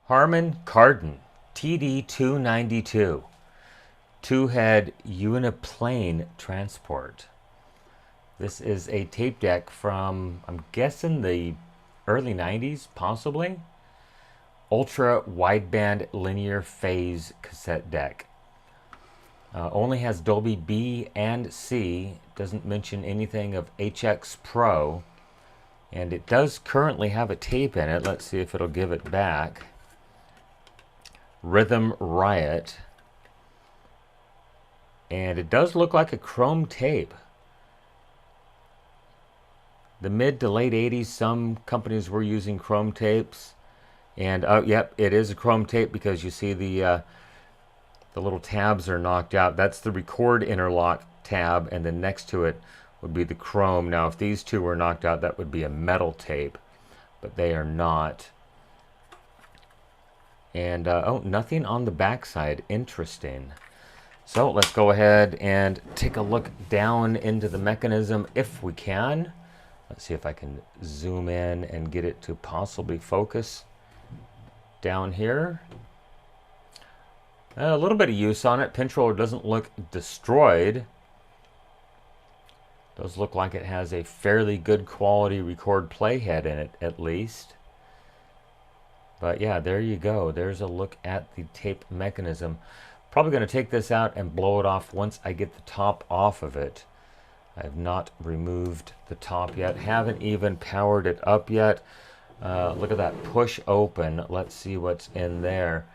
Harman Kardon, TD292, two-head uniplane transport. This is a tape deck from, I'm guessing, the early 90s, possibly. Ultra wideband linear phase cassette deck. Only has Dolby B and C, doesn't mention anything of HX Pro, and it does currently have a tape in it. Let's see if it'll give it back. Rhythm Riot, and it does look like a chrome tape. The mid to late 80s, some companies were using chrome tapes, and yep, it is a chrome tape because you see the little tabs are knocked out. That's the record interlock tab, and then next to it would be the chrome. Now, if these two were knocked out, that would be a metal tape, but they are not. And oh, nothing on the backside. Interesting. So let's go ahead and take a look down into the mechanism if we can. Let's see if I can zoom in and get it to possibly focus down here. A little bit of use on it. Pinch roller doesn't look destroyed. Does look like it has a fairly good quality record playhead in it, at least. But yeah, there you go. There's a look at the tape mechanism. Probably going to take this out and blow it off once I get the top off of it. I have not removed the top yet. Haven't even powered it up yet. Look at that push open. Let's see what's in there.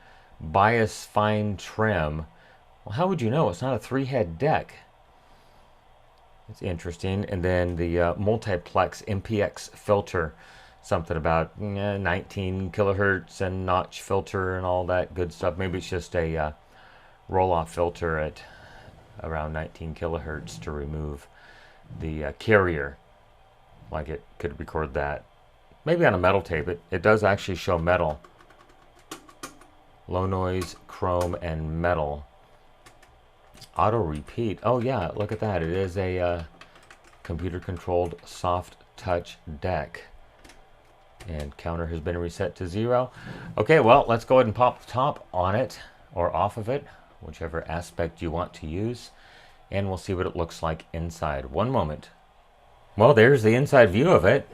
Bias fine trim. Well, how would you know? It's not a three-head deck. It's interesting. And then the multiplex MPX filter. Something about 19 kilohertz and notch filter and all that good stuff. Maybe it's just a roll-off filter at around 19 kilohertz to remove the carrier. Like it could record that. Maybe on a metal tape. It does actually show metal. Low noise, chrome, and metal. Auto repeat. Oh yeah, look at that. It is a computer-controlled soft touch deck. And counter has been reset to 0. Okay, well, let's go ahead and pop the top on it, or off of it, whichever aspect you want to use, and we'll see what it looks like inside. One moment. Well, there's the inside view of it.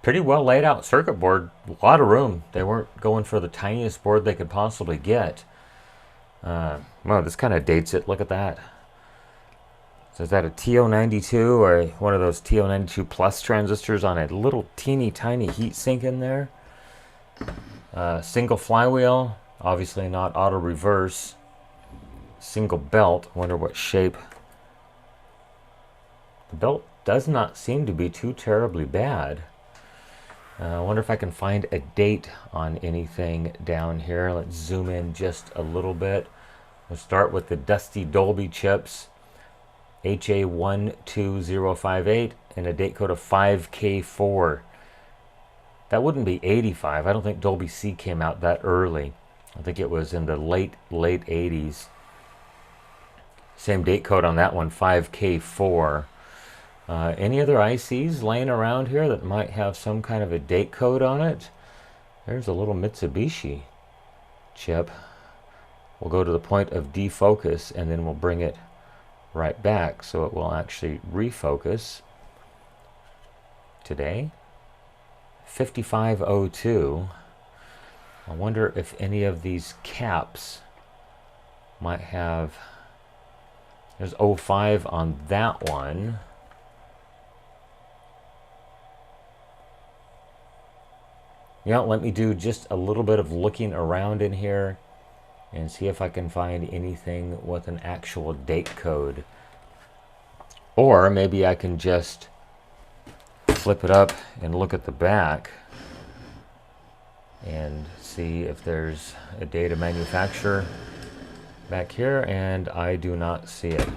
Pretty well laid out circuit board, a lot of room. They weren't going for the tiniest board they could possibly get. Well, this kind of dates it. Look at that. So is that a TO92 or one of those TO92 plus transistors on a little teeny tiny heat sink in there? Single flywheel, obviously not auto reverse. Single belt, wonder what shape. The belt does not seem to be too terribly bad. I wonder if I can find a date on anything down here. Let's zoom in just a little bit. We'll start with the dusty Dolby chips. HA12058 and a date code of 5K4. That wouldn't be 85. I don't think Dolby C came out that early. I think it was in the late 80s. Same date code on that one, 5K4. Any other ICs laying around here that might have some kind of a date code on it? There's a little Mitsubishi chip. We'll go to the point of defocus and then we'll bring it right back so it will actually refocus. Today, 5502. I wonder if any of these caps might have. There's 05 on that one. Yeah, let me do just a little bit of looking around in here and see if I can find anything with an actual date code. Or maybe I can just flip it up and look at the back and see if there's a date of manufacture back here, and I do not see it.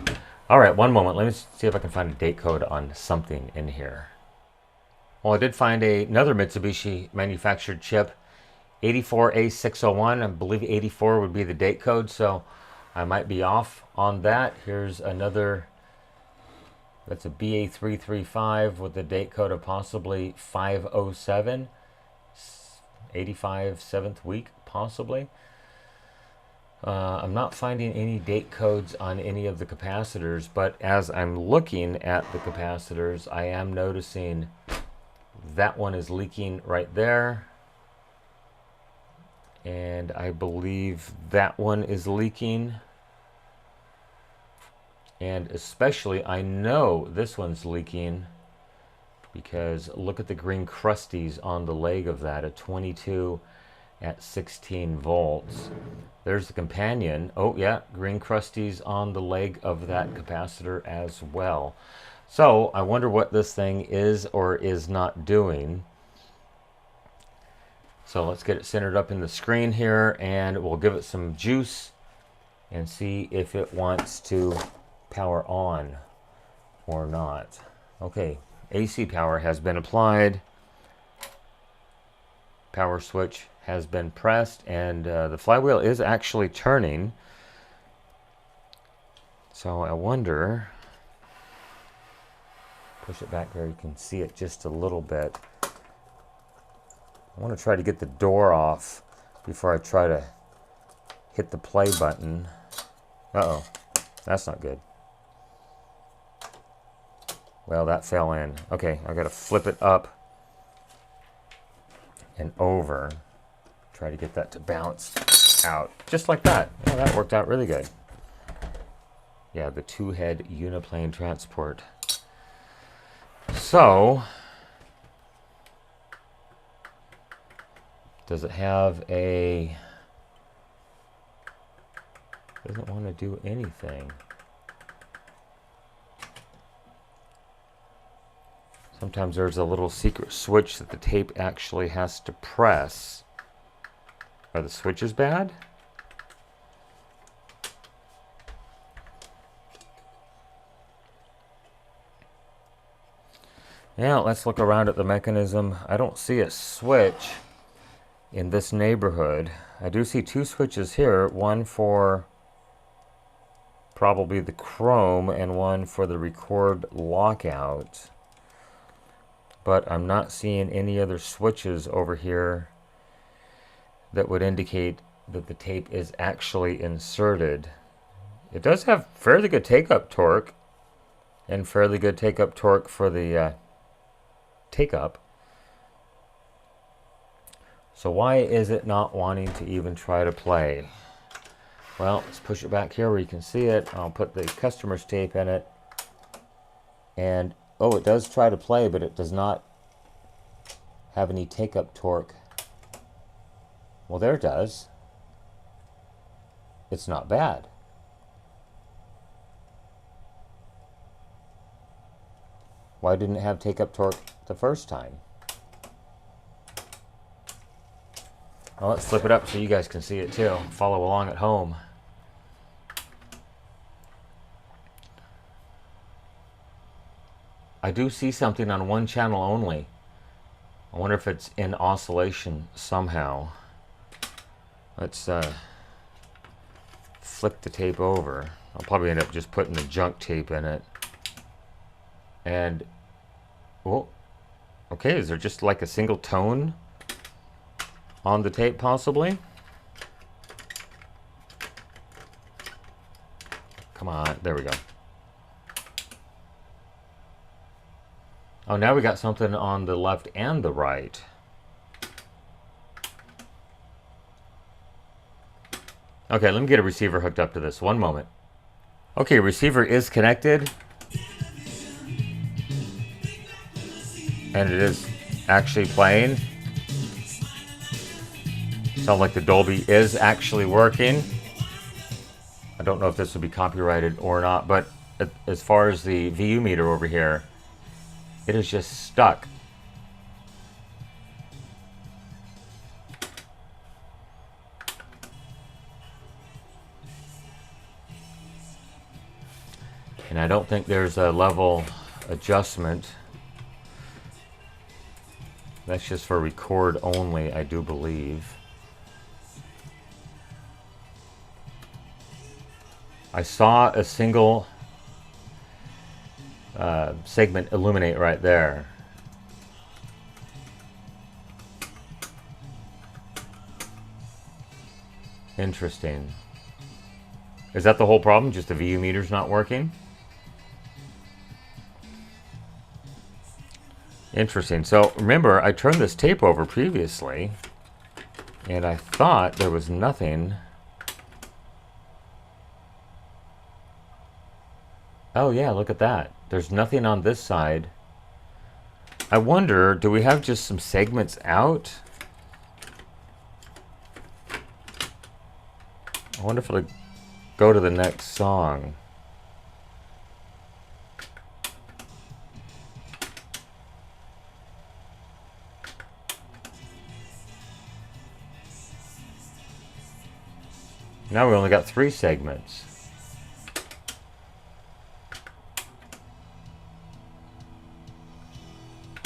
All right, one moment. Let me see if I can find a date code on something in here. Well, I did find another Mitsubishi manufactured chip. 84A601, I believe 84 would be the date code, so I might be off on that. Here's another, that's a BA335 with the date code of possibly 507. 85, 7th week, possibly. I'm not finding any date codes on any of the capacitors, but as I'm looking at the capacitors, I am noticing that one is leaking right there. And I believe that one is leaking. And especially, I know this one's leaking because look at the green crusties on the leg of that, a 22 at 16 volts. There's the companion. Oh yeah, green crusties on the leg of that capacitor as well. So I wonder what this thing is or is not doing. So let's get it centered up in the screen here, and we'll give it some juice and see if it wants to power on or not. Okay, AC power has been applied. Power switch has been pressed, and the flywheel is actually turning. So I wonder, push it back there, you can see it just a little bit. I want to try to get the door off before I try to hit the play button. Uh-oh, that's not good. Well, that fell in. Okay, I got to flip it up and over. Try to get that to bounce out, just like that. Oh, that worked out really good. Yeah, the two-head uniplane transport. So, does it have a... Doesn't want to do anything. Sometimes there's a little secret switch that the tape actually has to press. Are the switches bad? Yeah, let's look around at the mechanism. I don't see a switch in this neighborhood. I do see two switches here, one for probably the chrome and one for the record lockout. But I'm not seeing any other switches over here that would indicate that the tape is actually inserted. It does have fairly good take-up torque and fairly good take-up torque for the take-up. So why is it not wanting to even try to play? Well, let's push it back here where you can see it. I'll put the customer's tape in it. And, oh, it does try to play, but it does not have any take-up torque. Well, there it does. It's not bad. Why didn't it have take-up torque the first time? Well, let's flip it up so you guys can see it too. Follow along at home. I do see something on one channel only. I wonder if it's in oscillation somehow. Let's flip the tape over. I'll probably end up just putting the junk tape in it. And, oh, okay, is there just like a single tone on the tape possibly? Come on, there we go. Oh, now we got something on the left and the right. Okay, let me get a receiver hooked up to this. One moment. Okay, receiver is connected. And it is actually playing. Sounds like the Dolby is actually working. I don't know if this will be copyrighted or not, but as far as the VU meter over here, it is just stuck. And I don't think there's a level adjustment. That's just for record only, I do believe. I saw a single segment illuminate right there. Interesting. Is that the whole problem? Just the VU meter's not working? Interesting. So remember, I turned this tape over previously, and I thought there was nothing. Oh yeah, look at that. There's nothing on this side. I wonder, do we have just some segments out? I wonder if it'll go to the next song. Now we only got 3 segments.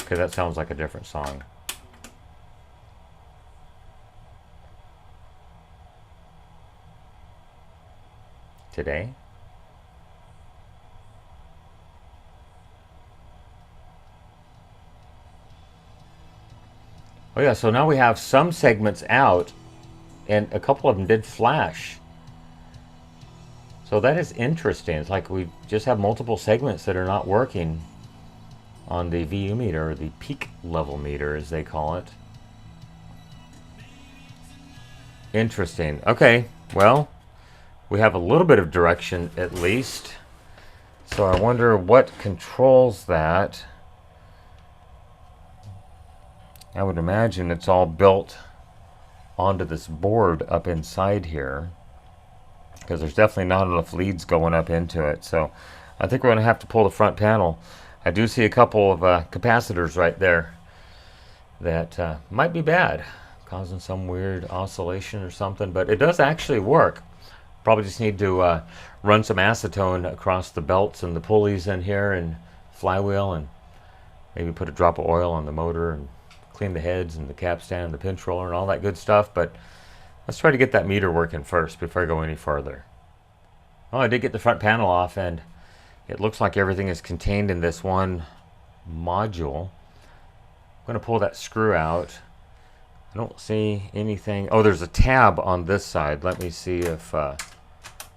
Okay, that sounds like a different song. Today? Oh yeah, so now we have some segments out, and a couple of them did flash. So that is interesting. It's like we just have multiple segments that are not working on the VU meter, or the peak level meter as they call it. Interesting. Okay, well, we have a little bit of direction at least. So I wonder what controls that. I would imagine it's all built onto this board up inside here, because there's definitely not enough leads going up into it. So I think we're going to have to pull the front panel. I do see a couple of capacitors right there that might be bad, causing some weird oscillation or something, but it does actually work. Probably just need to run some acetone across the belts and the pulleys in here and flywheel, and maybe put a drop of oil on the motor and clean the heads and the capstan and the pinch roller and all that good stuff. But let's try to get that meter working first before I go any further. Oh, I did get the front panel off, and it looks like everything is contained in this one module. I'm going to pull that screw out. I don't see anything. Oh, there's a tab on this side. Let me see if... oh,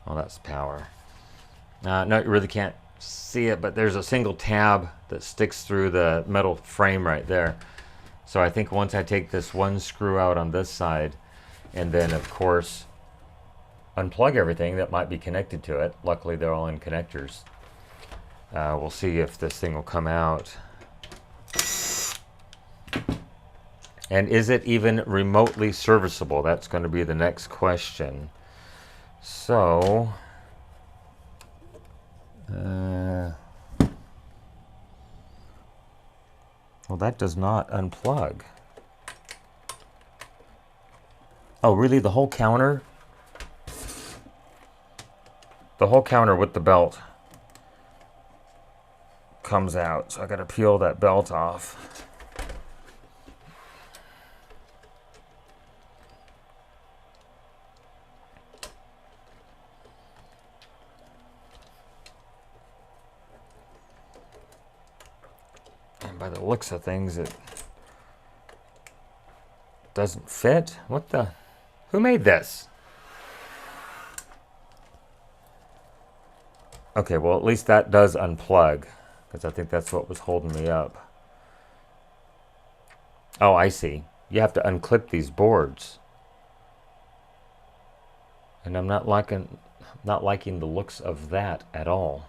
that's power. No, you really can't see it, but there's a single tab that sticks through the metal frame right there. So I think once I take this one screw out on this side, and then, of course, unplug everything that might be connected to it. Luckily, they're all in connectors. We'll see if this thing will come out. And is it even remotely serviceable? That's going to be the next question. So, well, that does not unplug. Oh, really? The whole counter? The whole counter with the belt comes out. So I got to peel that belt off. And by the looks of things, it doesn't fit. What the? Who made this? Okay, well, at least that does unplug, because I think that's what was holding me up. Oh, I see. You have to unclip these boards. And I'm not liking the looks of that at all.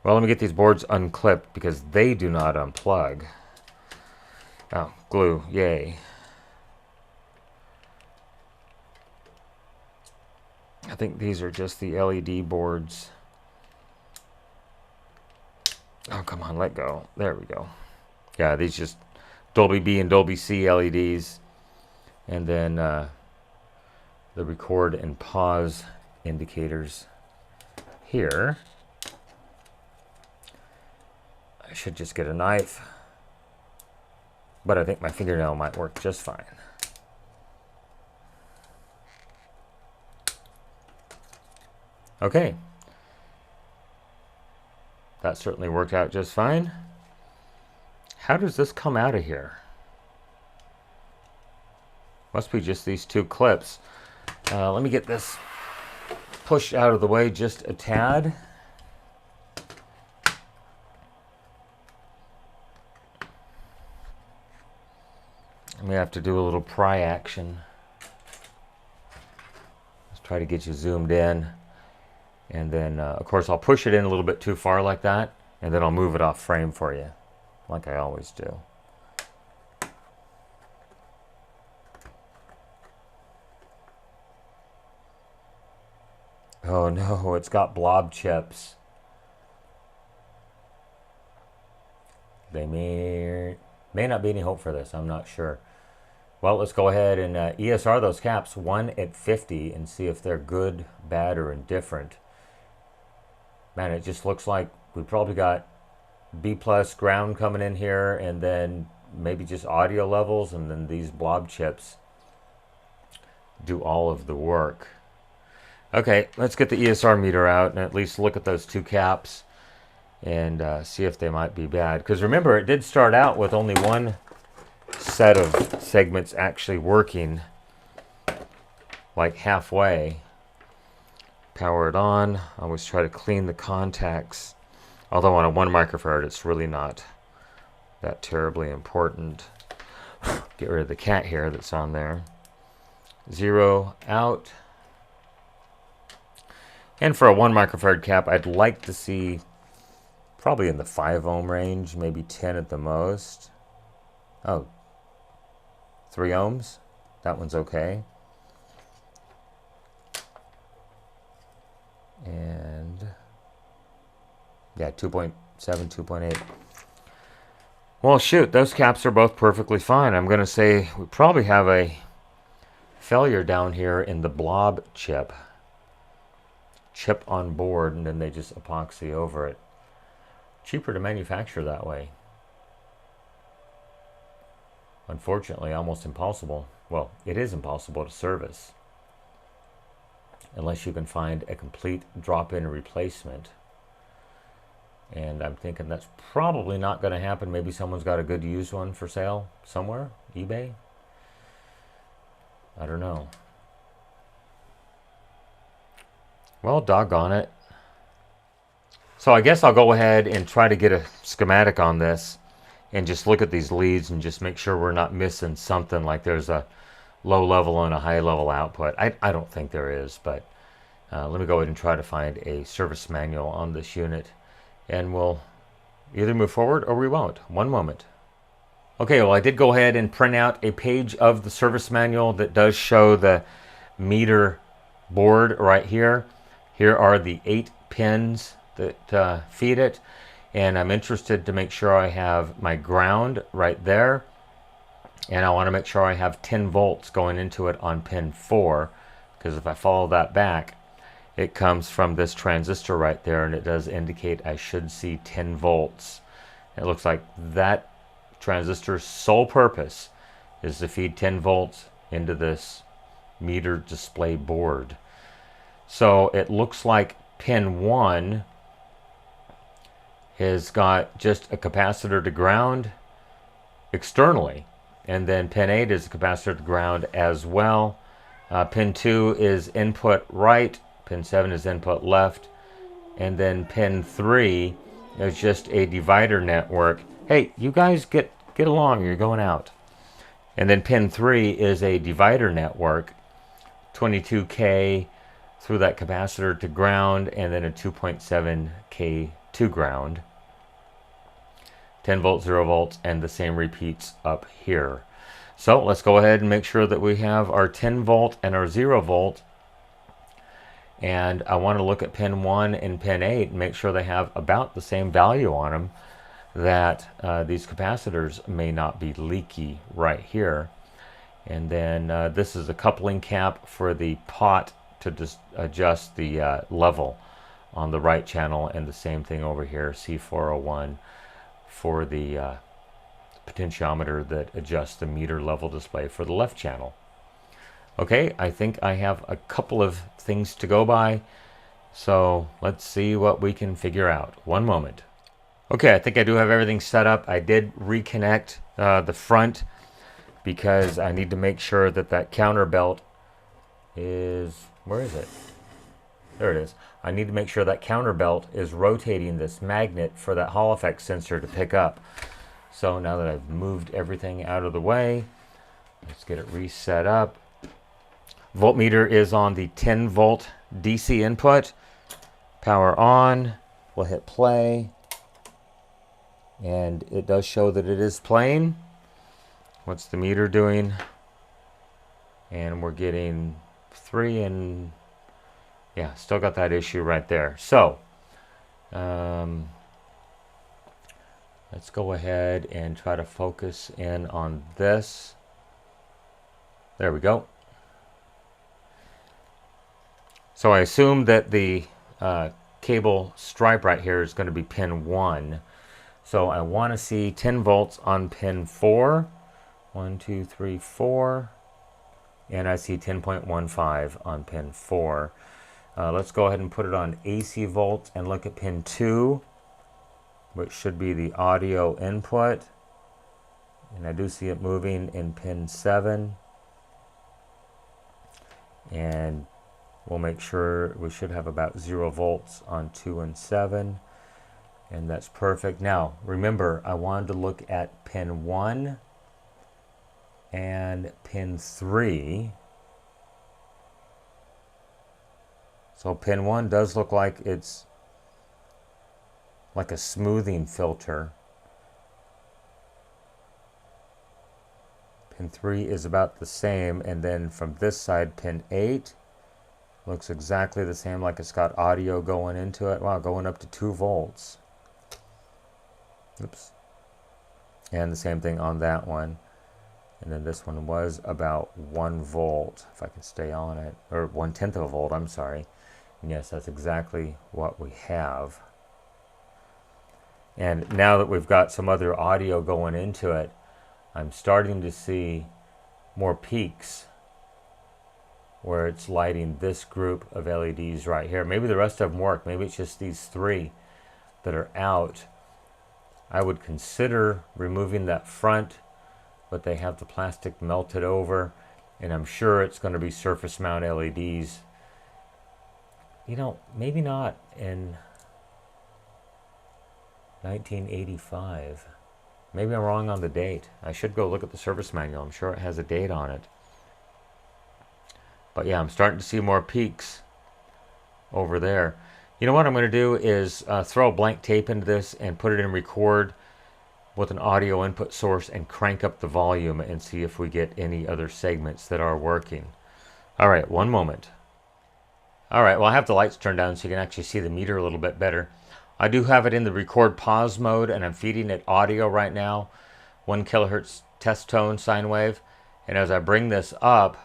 Well, let me get these boards unclipped, because they do not unplug. Oh, glue, yay. I think these are just the LED boards. Oh, come on, let go. There we go. Yeah, these just Dolby B and Dolby C LEDs. And then the record and pause indicators here. I should just get a knife, but I think my fingernail might work just fine. Okay. That certainly worked out just fine. How does this come out of here? Must be just these two clips. Let me get this pushed out of the way just a tad. We have to do a little pry action. Let's try to get you zoomed in. And then, of course, I'll push it in a little bit too far like that, and then I'll move it off frame for you, like I always do. Oh no, it's got blob chips. They may not be any hope for this, I'm not sure. Well, let's go ahead and ESR those caps, 1 at 50, and see if they're good, bad, or indifferent. Man, it just looks like we probably got B+ ground coming in here, and then maybe just audio levels, and then these blob chips do all of the work. Okay, let's get the ESR meter out and at least look at those two caps and see if they might be bad. Because remember, it did start out with only one set of segments actually working, like halfway. Power it on. I always try to clean the contacts. Although on a 1 microfarad, it's really not that terribly important. Get rid of the cat hair that's on there. 0 out. And for a 1 microfarad cap, I'd like to see probably in the 5 ohm range, maybe 10 at the most. Oh, 3 ohms. That one's okay. And yeah, 2.7, 2.8. Well, shoot, those caps are both perfectly fine. I'm going to say we probably have a failure down here in the blob chip on board, and then they just epoxy over it. Cheaper to manufacture that way. Unfortunately, almost impossible. Well, it is impossible to service unless you can find a complete drop-in replacement. And I'm thinking that's probably not going to happen. Maybe someone's got a good used one for sale somewhere, eBay. I don't know. Well, doggone it. So I guess I'll go ahead and try to get a schematic on this and just look at these leads and just make sure we're not missing something, like there's a low level and a high level output. I don't think there is, but let me go ahead and try to find a service manual on this unit, and we'll either move forward or we won't. One moment. Okay, well, I did go ahead and print out a page of the service manual that does show the meter board right here. Here are the 8 pins that feed it, and I'm interested to make sure I have my ground right there, and I want to make sure I have 10 volts going into it on pin 4, because if I follow that back, it comes from this transistor right there, and it does indicate I should see 10 volts. It looks like that transistor's sole purpose is to feed 10 volts into this meter display board. So it looks like pin 1 has got just a capacitor to ground externally, and then pin 8 is a capacitor to ground as well. Pin 2 is input right, pin 7 is input left, and then pin 3 is just a divider network. Hey, you guys get along, you're going out. And then pin 3 is a divider network, 22K through that capacitor to ground, and then a 2.7K to ground. 10 volts, 0 volts, and the same repeats up here. So let's go ahead and make sure that we have our 10 volt and our 0 volt. And I want to look at pin 1 and pin 8 and make sure they have about the same value on them, that these capacitors may not be leaky right here. And then this is a coupling cap for the pot to just adjust the level on the right channel, and the same thing over here, C401, for the potentiometer that adjusts the meter level display for the left channel. Okay, I think I have a couple of things to go by, so let's see what we can figure out. One moment. Okay, I think I do have everything set up. I did reconnect the front because I need to make sure that that counter belt is, where is it? There it is. I need to make sure that counter belt is rotating this magnet for that Hall effect sensor to pick up. So now that I've moved everything out of the way, let's get it reset up. Voltmeter is on the 10 volt DC input. Power on. We'll hit play. And it does show that it is playing. What's the meter doing? And we're getting 3 and yeah, still got that issue right there. So let's go ahead and try to focus in on this. There we go. So I assume that the cable stripe right here is going to be pin 1. So I want to see 10 volts on pin 4. 1, 2, 3, 4. And I see 10.15 on pin 4. Let's go ahead and put it on AC volt and look at pin 2, which should be the audio input. And I do see it moving in pin 7. And we'll make sure we should have about 0 volts on 2 and 7. And that's perfect. Now, remember, I wanted to look at pin 1 and pin 3. So pin 1 does look like it's like a smoothing filter. Pin 3 is about the same, and then from this side, pin 8 looks exactly the same, like it's got audio going into it. Wow, going up to 2 volts. Oops. And the same thing on that one. And then this one was about 1 volt, if I can stay on it, or 1/10 of a volt, I'm sorry. And yes, that's exactly what we have. And now that we've got some other audio going into it, I'm starting to see more peaks where it's lighting this group of LEDs right here. Maybe the rest of them work. Maybe it's just these 3 that are out. I would consider removing that front, but they have the plastic melted over, and I'm sure it's going to be surface mount LEDs. You know, maybe not in 1985. Maybe I'm wrong on the date. I should go look at the service manual. I'm sure it has a date on it. But yeah, I'm starting to see more peaks over there. You know what I'm going to do is throw a blank tape into this and put it in record with an audio input source and crank up the volume and see if we get any other segments that are working. All right, one moment. All right, well, I have the lights turned down so you can actually see the meter a little bit better. I do have it in the record pause mode, and I'm feeding it audio right now, 1 kilohertz test tone sine wave. And as I bring this up,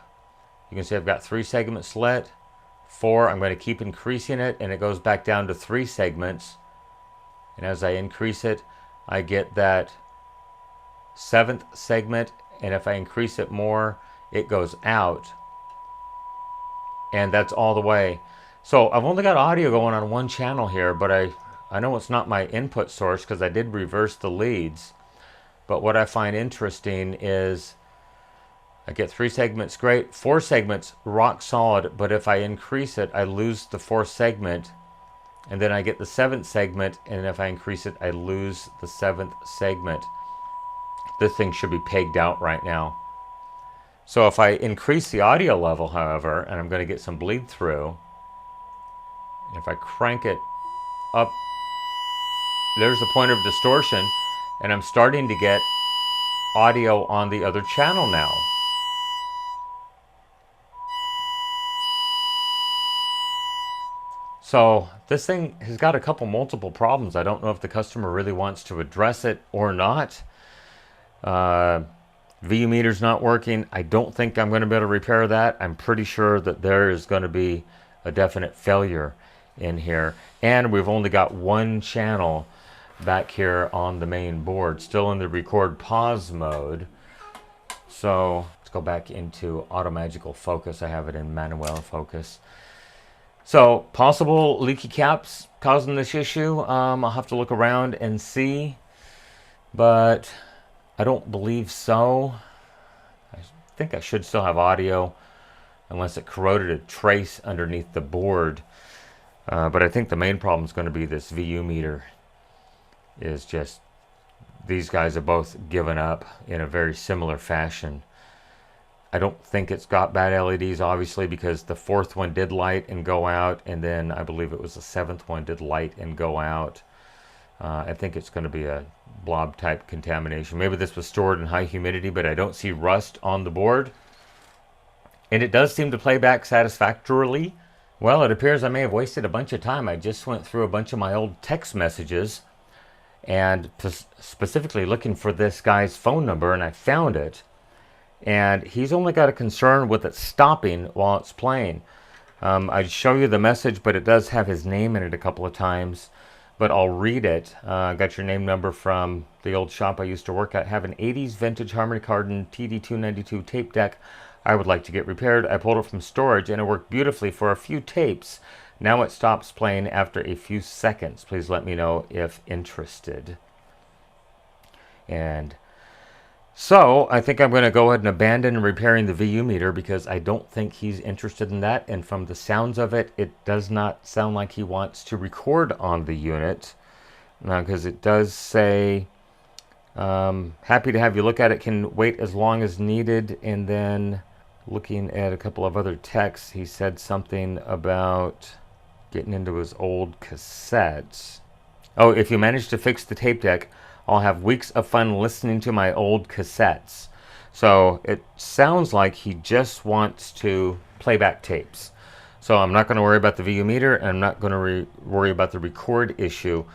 you can see I've got 3 segments lit. 4, I'm going to keep increasing it, and it goes back down to 3 segments. And as I increase it, I get that 7th segment, and if I increase it more, it goes out. And that's all the way. So I've only got audio going on 1 channel here, but I know it's not my input source because I did reverse the leads. But what I find interesting is I get 3 segments, great. 4 segments, rock solid, but if I increase it, I lose the 4th segment. And then I get the 7th segment, and if I increase it, I lose the 7th segment. This thing should be pegged out right now. So if I increase the audio level, however, and I'm going to get some bleed through, and if I crank it up, there's the point of distortion, and I'm starting to get audio on the other channel now. So this thing has got a couple multiple problems. I don't know if the customer really wants to address it or not. VU meter's not working. I don't think I'm going to be able to repair that. I'm pretty sure that there is going to be a definite failure in here. And we've only got 1 channel back here on the main board, still in the record pause mode. So let's go back into automagical focus. I have it in manual focus. So possible leaky caps causing this issue. I'll have to look around and see, but I don't believe so. I think I should still have audio. unless it corroded a trace underneath the board. But I think the main problem is going to be this VU meter. Is just these guys have both given up in a very similar fashion. I don't think it's got bad LEDs, obviously, because the fourth one did light and go out, and then I believe it was the seventh one did light and go out. I think it's going to be a blob type contamination. Maybe this was stored in high humidity, but I don't see rust on the board. And it does seem to play back satisfactorily. Well, it appears I may have wasted a bunch of time. I just went through a bunch of my old text messages and specifically looking for this guy's phone number, and I found it. And he's only got a concern with it stopping while it's playing. I'd show you the message, but it does have his name in it a couple of times. But I'll read it. I got your name number from the old shop I used to work at. Have an 80s vintage Harman Kardon TD292 tape deck I would like to get repaired. I pulled it from storage and it worked beautifully for a few tapes. Now it stops playing after a few seconds. Please let me know if interested. And so I think I'm going to go ahead and abandon repairing the VU meter because I don't think he's interested in that. And from the sounds of it, it does not sound like he wants to record on the unit. Because it does say, happy to have you look at it, can wait as long as needed. And then looking at a couple of other texts, he said something about getting into his old cassettes. Oh, if you manage to fix the tape deck, I'll have weeks of fun listening to my old cassettes. So it sounds like he just wants to play back tapes. So I'm not going to worry about the VU meter, and I'm not going to worry about the record issue.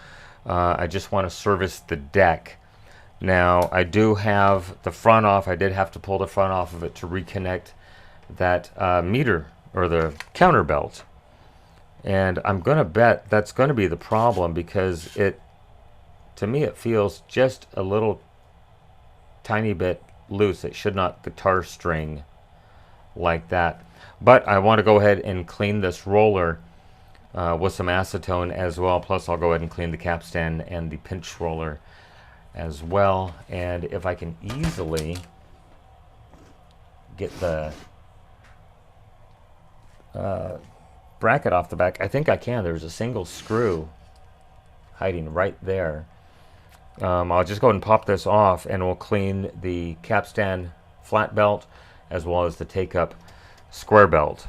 I just want to service the deck. Now, I do have the front off. I did have to pull the front off of it to reconnect that meter or the counter belt. And I'm going to bet that's going to be the problem because to me, it feels just a little tiny bit loose. It should not guitar string like that. But I want to go ahead and clean this roller with some acetone as well. Plus, I'll go ahead and clean the capstan and the pinch roller as well. And if I can easily get the bracket off the back, I think I can. There's a single screw hiding right there. I'll just go ahead and pop this off, and we'll clean the capstan flat belt as well as the take-up square belt.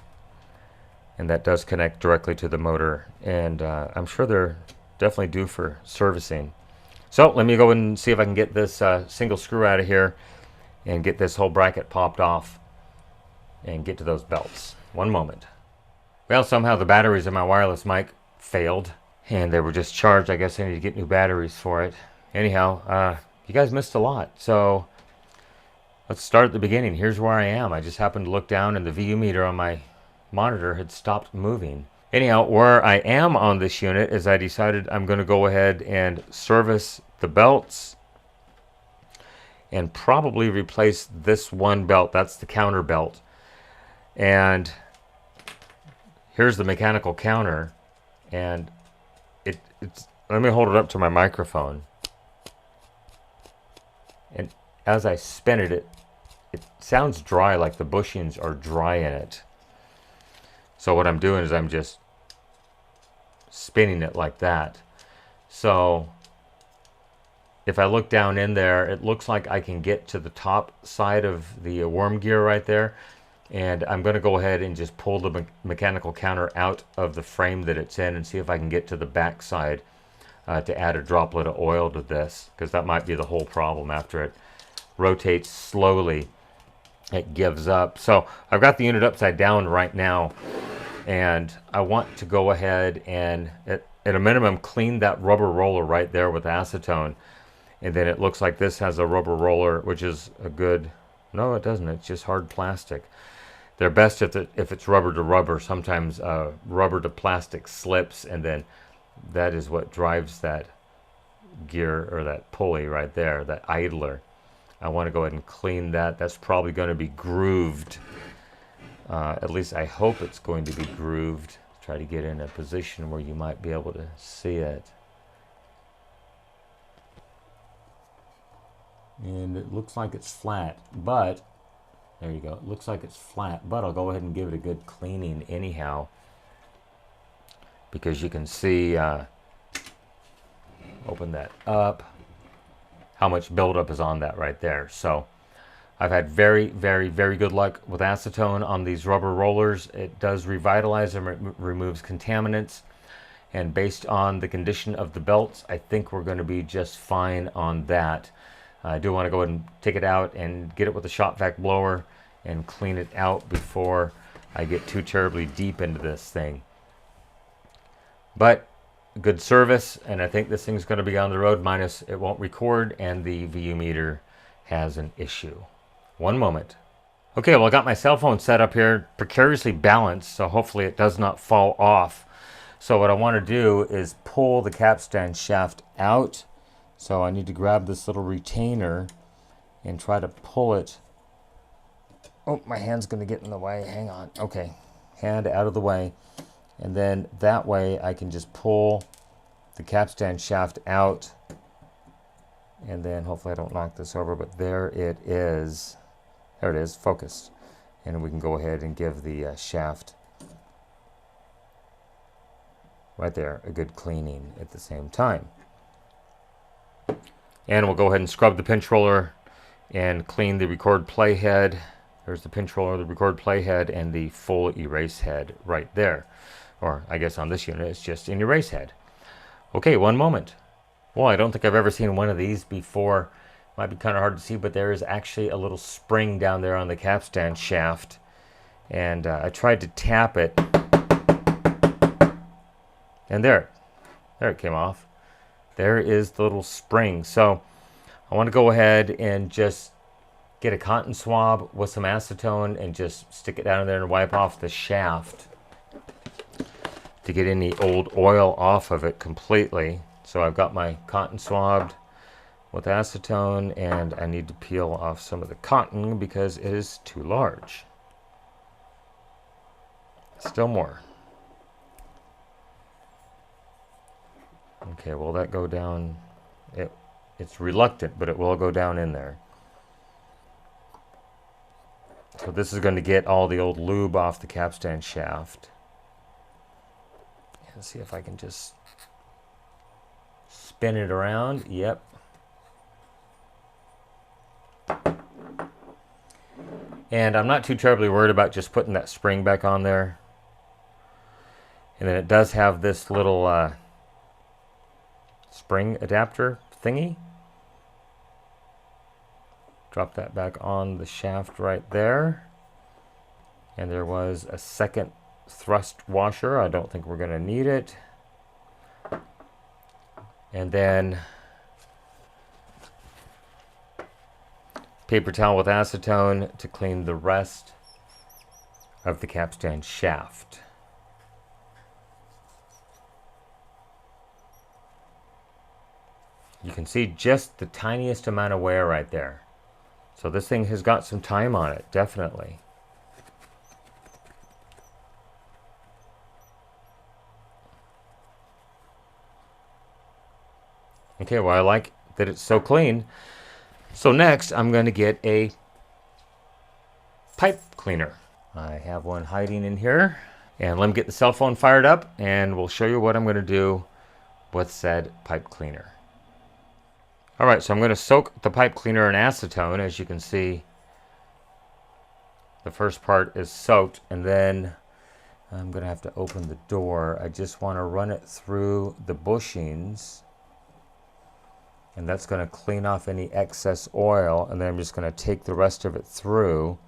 And that does connect directly to the motor, and I'm sure they're definitely due for servicing. So let me go and see if I can get this single screw out of here and get this whole bracket popped off and get to those belts. One moment. Well, somehow the batteries in my wireless mic failed, and they were just charged. I guess I need to get new batteries for it. Anyhow, you guys missed a lot, so let's start at the beginning. Here's where I am. I just happened to look down and the VU meter on my monitor had stopped moving. Anyhow, where I am on this unit is I decided I'm going to go ahead and service the belts and probably replace this one belt. That's the counter belt. And here's the mechanical counter, and it's let me hold it up to my microphone. And as I spin it, it sounds dry, like the bushings are dry in it. So what I'm doing is I'm just spinning it like that. So if I look down in there, it looks like I can get to the top side of the worm gear right there. And I'm going to go ahead and just pull the mechanical counter out of the frame that it's in and see if I can get to the back side to add a droplet of oil to this, because that might be the whole problem. After it rotates slowly, it gives up. So I've got the unit upside down right now, and I want to go ahead and at a minimum clean that rubber roller right there with acetone. And then it looks like this has a rubber roller, which is a good, no it doesn't, it's just hard plastic. They're best if it's rubber to rubber. Sometimes rubber to plastic slips, and then that is what drives that gear or that pulley right there, that idler. I want to go ahead and clean that. That's probably going to be grooved. At least I hope it's going to be grooved. Try to get in a position where you might be able to see it. And it looks like it's flat, but There you go. It looks like it's flat, but I'll go ahead and give it a good cleaning anyhow, because you can see, open that up, how much buildup is on that right there. So I've had very, very, very good luck with acetone on these rubber rollers. It does revitalize and removes contaminants. And based on the condition of the belts, I think we're going to be just fine on that. I do want to go ahead and take it out and get it with a shop vac blower and clean it out before I get too terribly deep into this thing. But good service, and I think this thing's going to be on the road, minus it won't record and the VU meter has an issue. One moment. Okay, well, I got my cell phone set up here precariously balanced, so hopefully it does not fall off. So what I want to do is pull the capstan shaft out. So I need to grab this little retainer and try to pull it. Oh, my hand's going to get in the way. Hang on. Okay, hand out of the way. And then that way I can just pull the capstan shaft out. And then hopefully I don't knock this over, but there it is. There it is, focused. And we can go ahead and give the shaft right there a good cleaning at the same time. And we'll go ahead and scrub the pinch roller and clean the record playhead. There's the pinch roller, the record playhead, and the full erase head right there. Or I guess on this unit it's just an erase head. Okay, one moment. Well, I don't think I've ever seen one of these before. Might be kind of hard to see, but there is actually a little spring down there on the capstan shaft. And I tried to tap it. And there it came off. There is the little spring. So I want to go ahead and just get a cotton swab with some acetone and just stick it down in there and wipe off the shaft to get any old oil off of it completely. So I've got my cotton swabbed with acetone, and I need to peel off some of the cotton because it is too large. Still more. Okay, will that go down? It's reluctant, but it will go down in there. So this is going to get all the old lube off the capstan shaft. And see if I can just spin it around. Yep. And I'm not too terribly worried about just putting that spring back on there. And then it does have this little spring adapter thingy. Drop that back on the shaft right there. And there was a second thrust washer. I don't think we're going to need it. And then paper towel with acetone to clean the rest of the capstan shaft. You can see just the tiniest amount of wear right there. So this thing has got some time on it, definitely. Okay, well, I like that it's so clean. So next, I'm going to get a pipe cleaner. I have one hiding in here. And let me get the cell phone fired up, and we'll show you what I'm going to do with said pipe cleaner. All right, so I'm going to soak the pipe cleaner in acetone. As you can see, the first part is soaked, and then I'm going to have to open the door. I just want to run it through the bushings, and that's going to clean off any excess oil, and then I'm just going to take the rest of it through,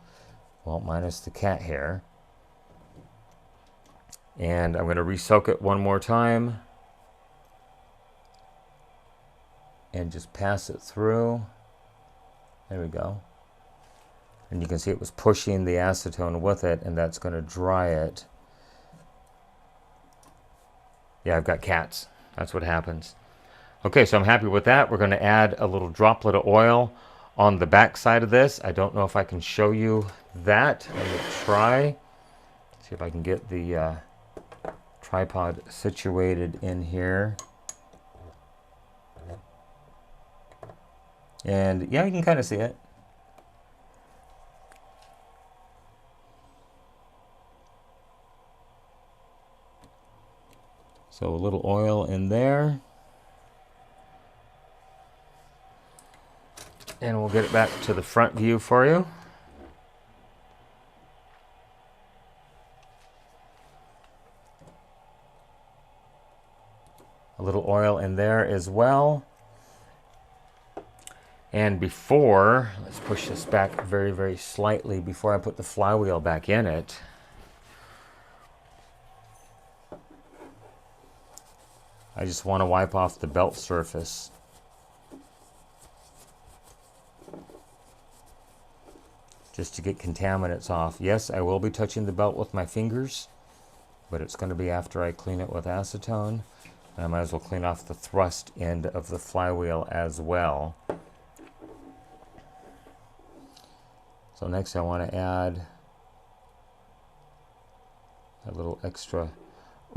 well, minus the cat hair. And I'm going to re-soak it one more time and just pass it through. There we go. And you can see it was pushing the acetone with it, and that's going to dry it. Yeah, I've got cats. That's what happens. Okay, so I'm happy with that. We're going to add a little droplet of oil on the back side of this. I don't know if I can show you that. I'm going to try. See if I can get the tripod situated in here. And yeah, you can kind of see it. So a little oil in there. And we'll get it back to the front view for you. A little oil in there as well. And before, let's push this back very, very slightly before I put the flywheel back in it. I just want to wipe off the belt surface. Just to get contaminants off. Yes, I will be touching the belt with my fingers, but it's going to be after I clean it with acetone. And I might as well clean off the thrust end of the flywheel as well. So next I want to add a little extra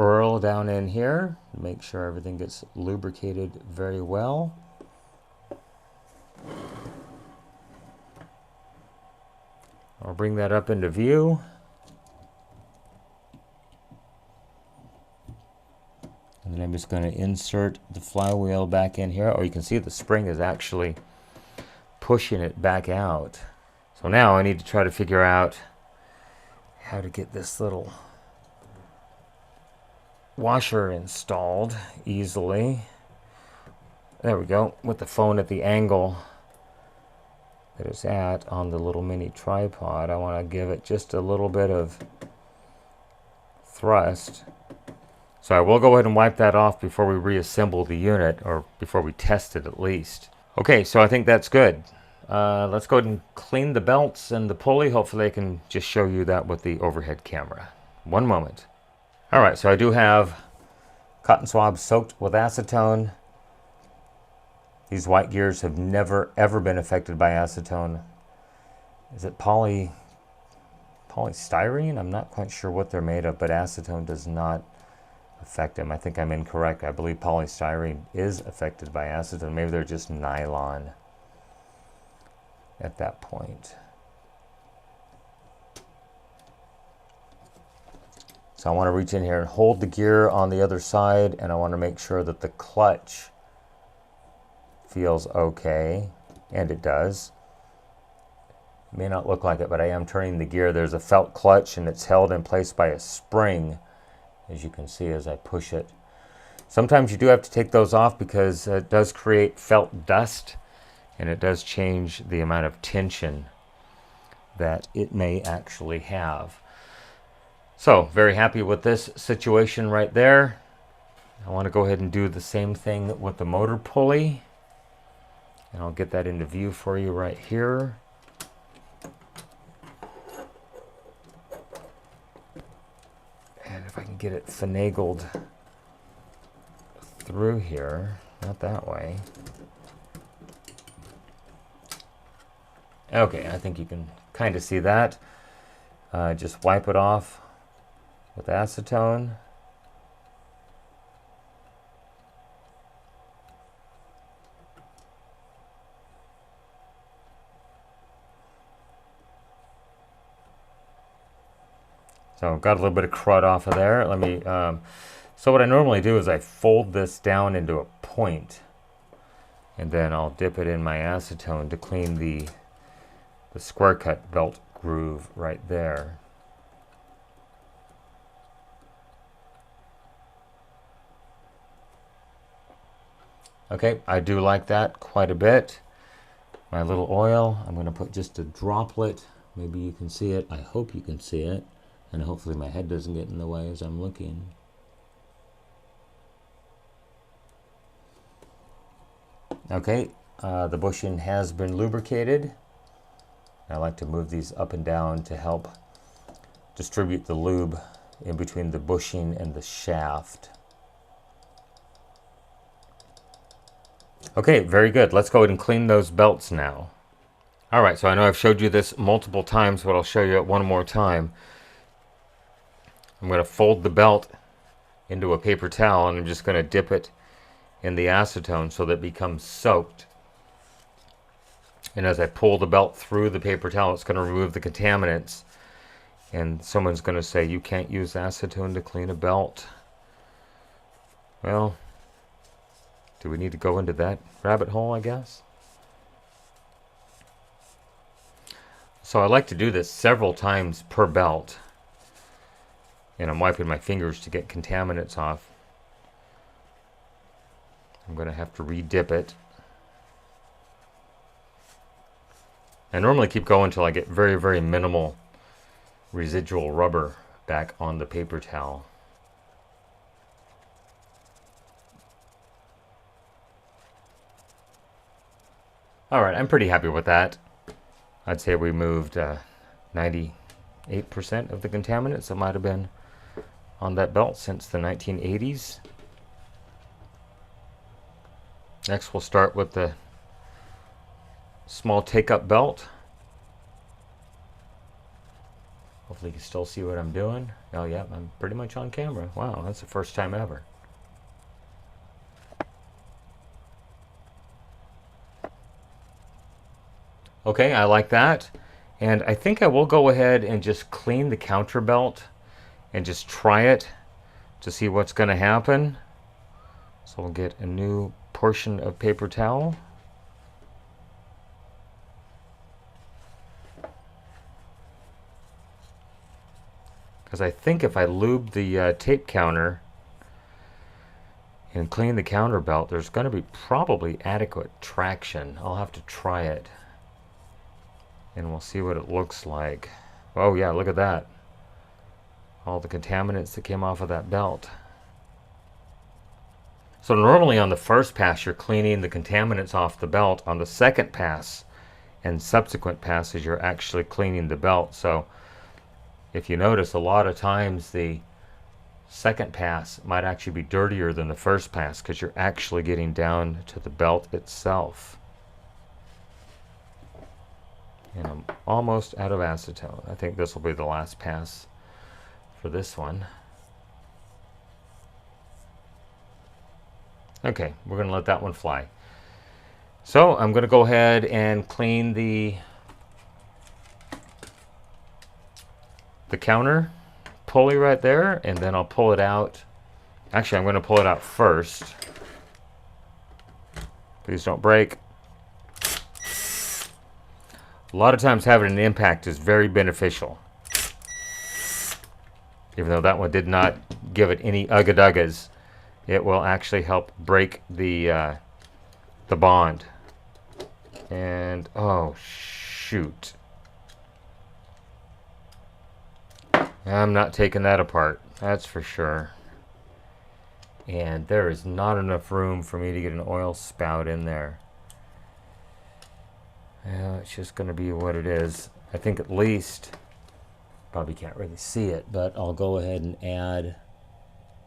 oil down in here. Make sure everything gets lubricated very well. I'll bring that up into view. And then I'm just going to insert the flywheel back in here. Oh, you can see the spring is actually pushing it back out. So now I need to try to figure out how to get this little washer installed easily. There we go, with the phone at the angle that it's at on the little mini tripod. I want to give it just a little bit of thrust. So I will go ahead and wipe that off before we reassemble the unit, or before we test it at least. Okay, so I think that's good. Let's go ahead and clean the belts and the pulley. Hopefully I can just show you that with the overhead camera. One moment. Alright, so I do have cotton swabs soaked with acetone. These white gears have never ever been affected by acetone. Is it polystyrene? I'm not quite sure what they're made of, but acetone does not affect them. I think I'm incorrect. I believe polystyrene is affected by acetone. Maybe they're just nylon at that point. So I want to reach in here and hold the gear on the other side, and I want to make sure that the clutch feels okay, and it does. It may not look like it, but I am turning the gear. There's a felt clutch, and it's held in place by a spring, as you can see as I push it. Sometimes you do have to take those off because it does create felt dust, and it does change the amount of tension that it may actually have. So, very happy with this situation right there. I want to go ahead and do the same thing with the motor pulley. And I'll get that into view for you right here. And if I can get it finagled through here, not that way. Okay, I think you can kind of see that. Just wipe it off with acetone. So got a little bit of crud off of there. Let me. So what I normally do is I fold this down into a point, and then I'll dip it in my acetone to clean the square cut belt groove right there. Okay, I do like that quite a bit. My little oil, I'm going to put just a droplet. Maybe you can see it. I hope you can see it. And hopefully my head doesn't get in the way as I'm looking. Okay, the bushing has been lubricated. I like to move these up and down to help distribute the lube in between the bushing and the shaft. Okay, very good. Let's go ahead and clean those belts now. Alright, so I know I've showed you this multiple times, but I'll show you it one more time. I'm going to fold the belt into a paper towel, and I'm just going to dip it in the acetone so that it becomes soaked. And as I pull the belt through the paper towel, it's going to remove the contaminants. And someone's going to say, you can't use acetone to clean a belt. Well, do we need to go into that rabbit hole, I guess? So I like to do this several times per belt. And I'm wiping my fingers to get contaminants off. I'm going to have to re-dip it. I normally keep going until I get very, very minimal residual rubber back on the paper towel. Alright, I'm pretty happy with that. I'd say we moved 98% of the contaminants that might have been on that belt since the 1980s. Next we'll start with the small take-up belt. Hopefully you can still see what I'm doing. Oh yeah, I'm pretty much on camera. Wow, that's the first time ever. Okay, I like that. And I think I will go ahead and just clean the counter belt and just try it to see what's going to happen. So we'll get a new portion of paper towel. Because I think if I lube the tape counter and clean the counter belt, there's going to be probably adequate traction. I'll have to try it. And we'll see what it looks like. Oh yeah, look at that. All the contaminants that came off of that belt. So normally on the first pass you're cleaning the contaminants off the belt. On the second pass and subsequent passes you're actually cleaning the belt. So if you notice, a lot of times the second pass might actually be dirtier than the first pass because you're actually getting down to the belt itself. And I'm almost out of acetone. I think this will be the last pass for this one. Okay, we're going to let that one fly. So I'm going to go ahead and clean the counter pulley right there, and then I'll pull it out. Actually, I'm going to pull it out first. Please don't break. A lot of times having an impact is very beneficial. Even though that one did not give it any ugga-duggas, it will actually help break the bond. And oh shoot, I'm not taking that apart, that's for sure. And there is not enough room for me to get an oil spout in there. Yeah, it's just going to be what it is. I think at least, probably can't really see it, but I'll go ahead and add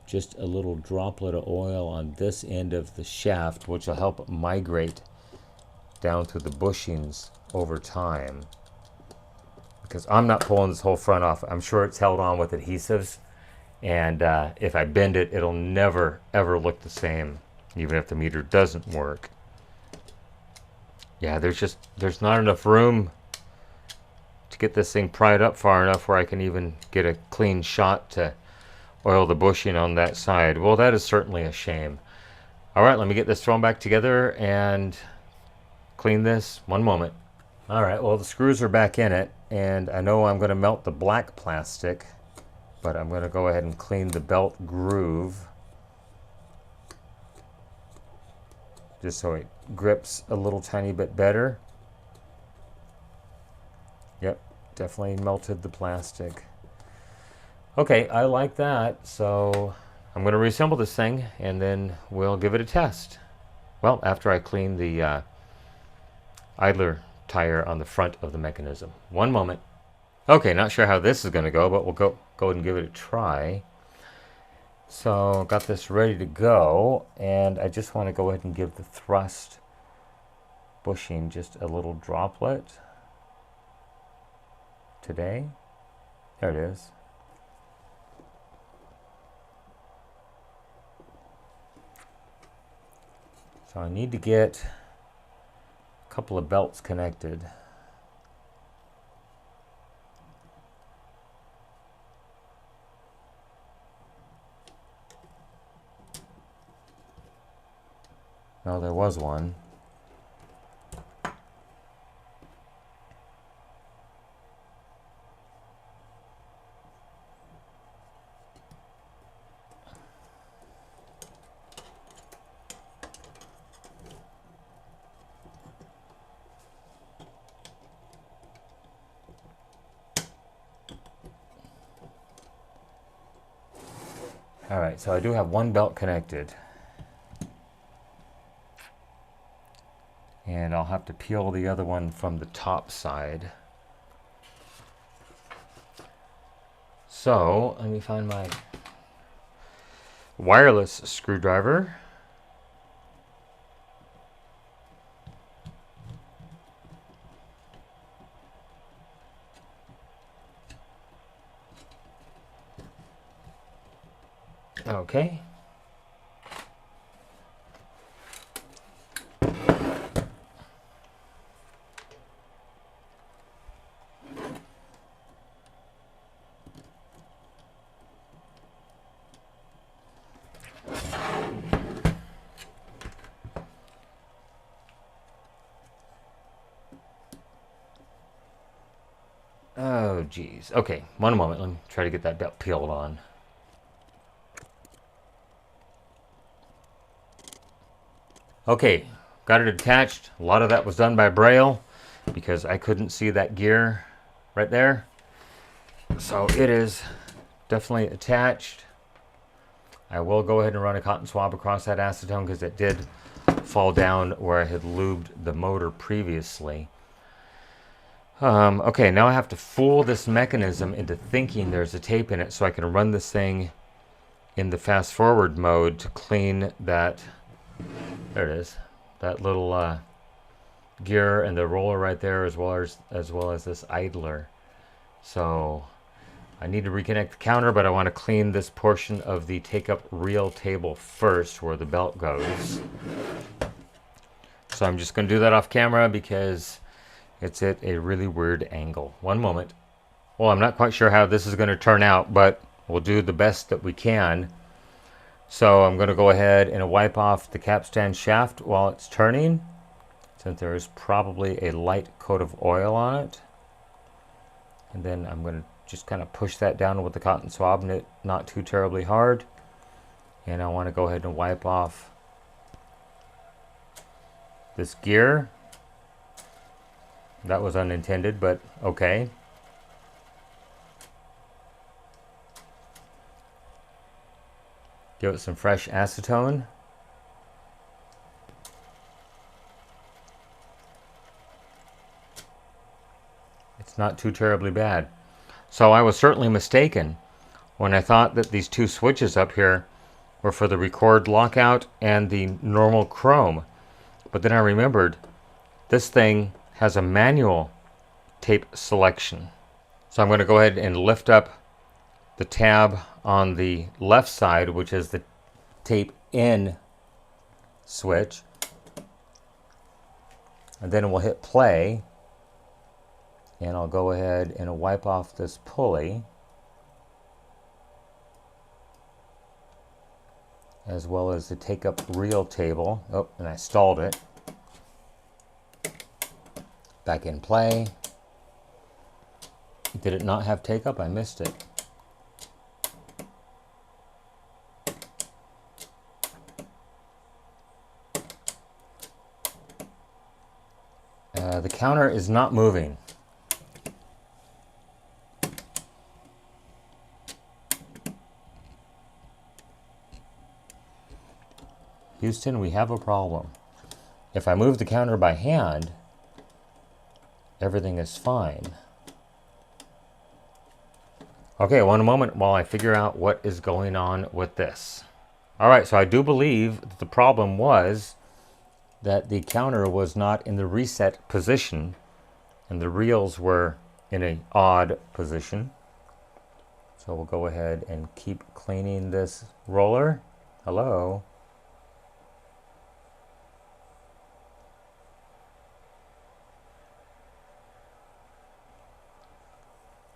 just a little droplet of oil on this end of the shaft, which will help migrate down through the bushings over time. Because I'm not pulling this whole front off. I'm sure it's held on with adhesives, and if I bend it, it'll never ever look the same, even if the meter doesn't work. Yeah, there's not enough room to get this thing pried up far enough where I can even get a clean shot to oil the bushing on that side. Well, that is certainly a shame. All right, let me get this thrown back together and clean this. One moment. All right, well, the screws are back in it, and I know I'm going to melt the black plastic, but I'm going to go ahead and clean the belt groove just so it grips a little tiny bit better. Yep, definitely melted the plastic. Okay, I like that, so I'm going to reassemble this thing and then we'll give it a test. Well, after I clean the idler tire on the front of the mechanism. One moment. Okay, not sure how this is going to go, but we'll go ahead and give it a try. So got this ready to go, and I just want to go ahead and give the thrust bushing just a little droplet today. There it is. So I need to get a couple of belts connected. No, there was one. All right, so I do have one belt connected. And I'll have to peel the other one from the top side. So, let me find my wireless screwdriver. Okay. Oh, geez. Okay, one moment. Let me try to get that belt peeled on. Okay, got it attached. A lot of that was done by Braille because I couldn't see that gear right there. So it is definitely attached. I will go ahead and run a cotton swab across that acetone because it did fall down where I had lubed the motor previously. Okay, now I have to fool this mechanism into thinking there's a tape in it so I can run this thing in the fast forward mode to clean that, there it is, that little gear and the roller right there, as well as this idler. So I need to reconnect the counter, but I want to clean this portion of the take-up reel table first where the belt goes. So I'm just going to do that off camera because it's at a really weird angle. One moment. Well, I'm not quite sure how this is going to turn out, but we'll do the best that we can. So I'm going to go ahead and wipe off the capstan shaft while it's turning, since there is probably a light coat of oil on it. And then I'm going to just kind of push that down with the cotton swab, not too terribly hard. And I want to go ahead and wipe off this gear. That was unintended, but okay. Give it some fresh acetone. It's not too terribly bad. So I was certainly mistaken when I thought that these two switches up here were for the record lockout and the normal chrome. But then I remembered this thing has a manual tape selection. So I'm going to go ahead and lift up the tab on the left side, which is the tape in switch. And then we'll hit play. And I'll go ahead and wipe off this pulley, as well as the take-up reel table. Oh, and I stalled it. Back in play. Did it not have take-up? I missed it. The counter is not moving. Houston, we have a problem. If I move the counter by hand, everything is fine. Okay, one moment while I figure out what is going on with this. All right, so I do believe that the problem was that the counter was not in the reset position and the reels were in an odd position. So we'll go ahead and keep cleaning this roller. Hello.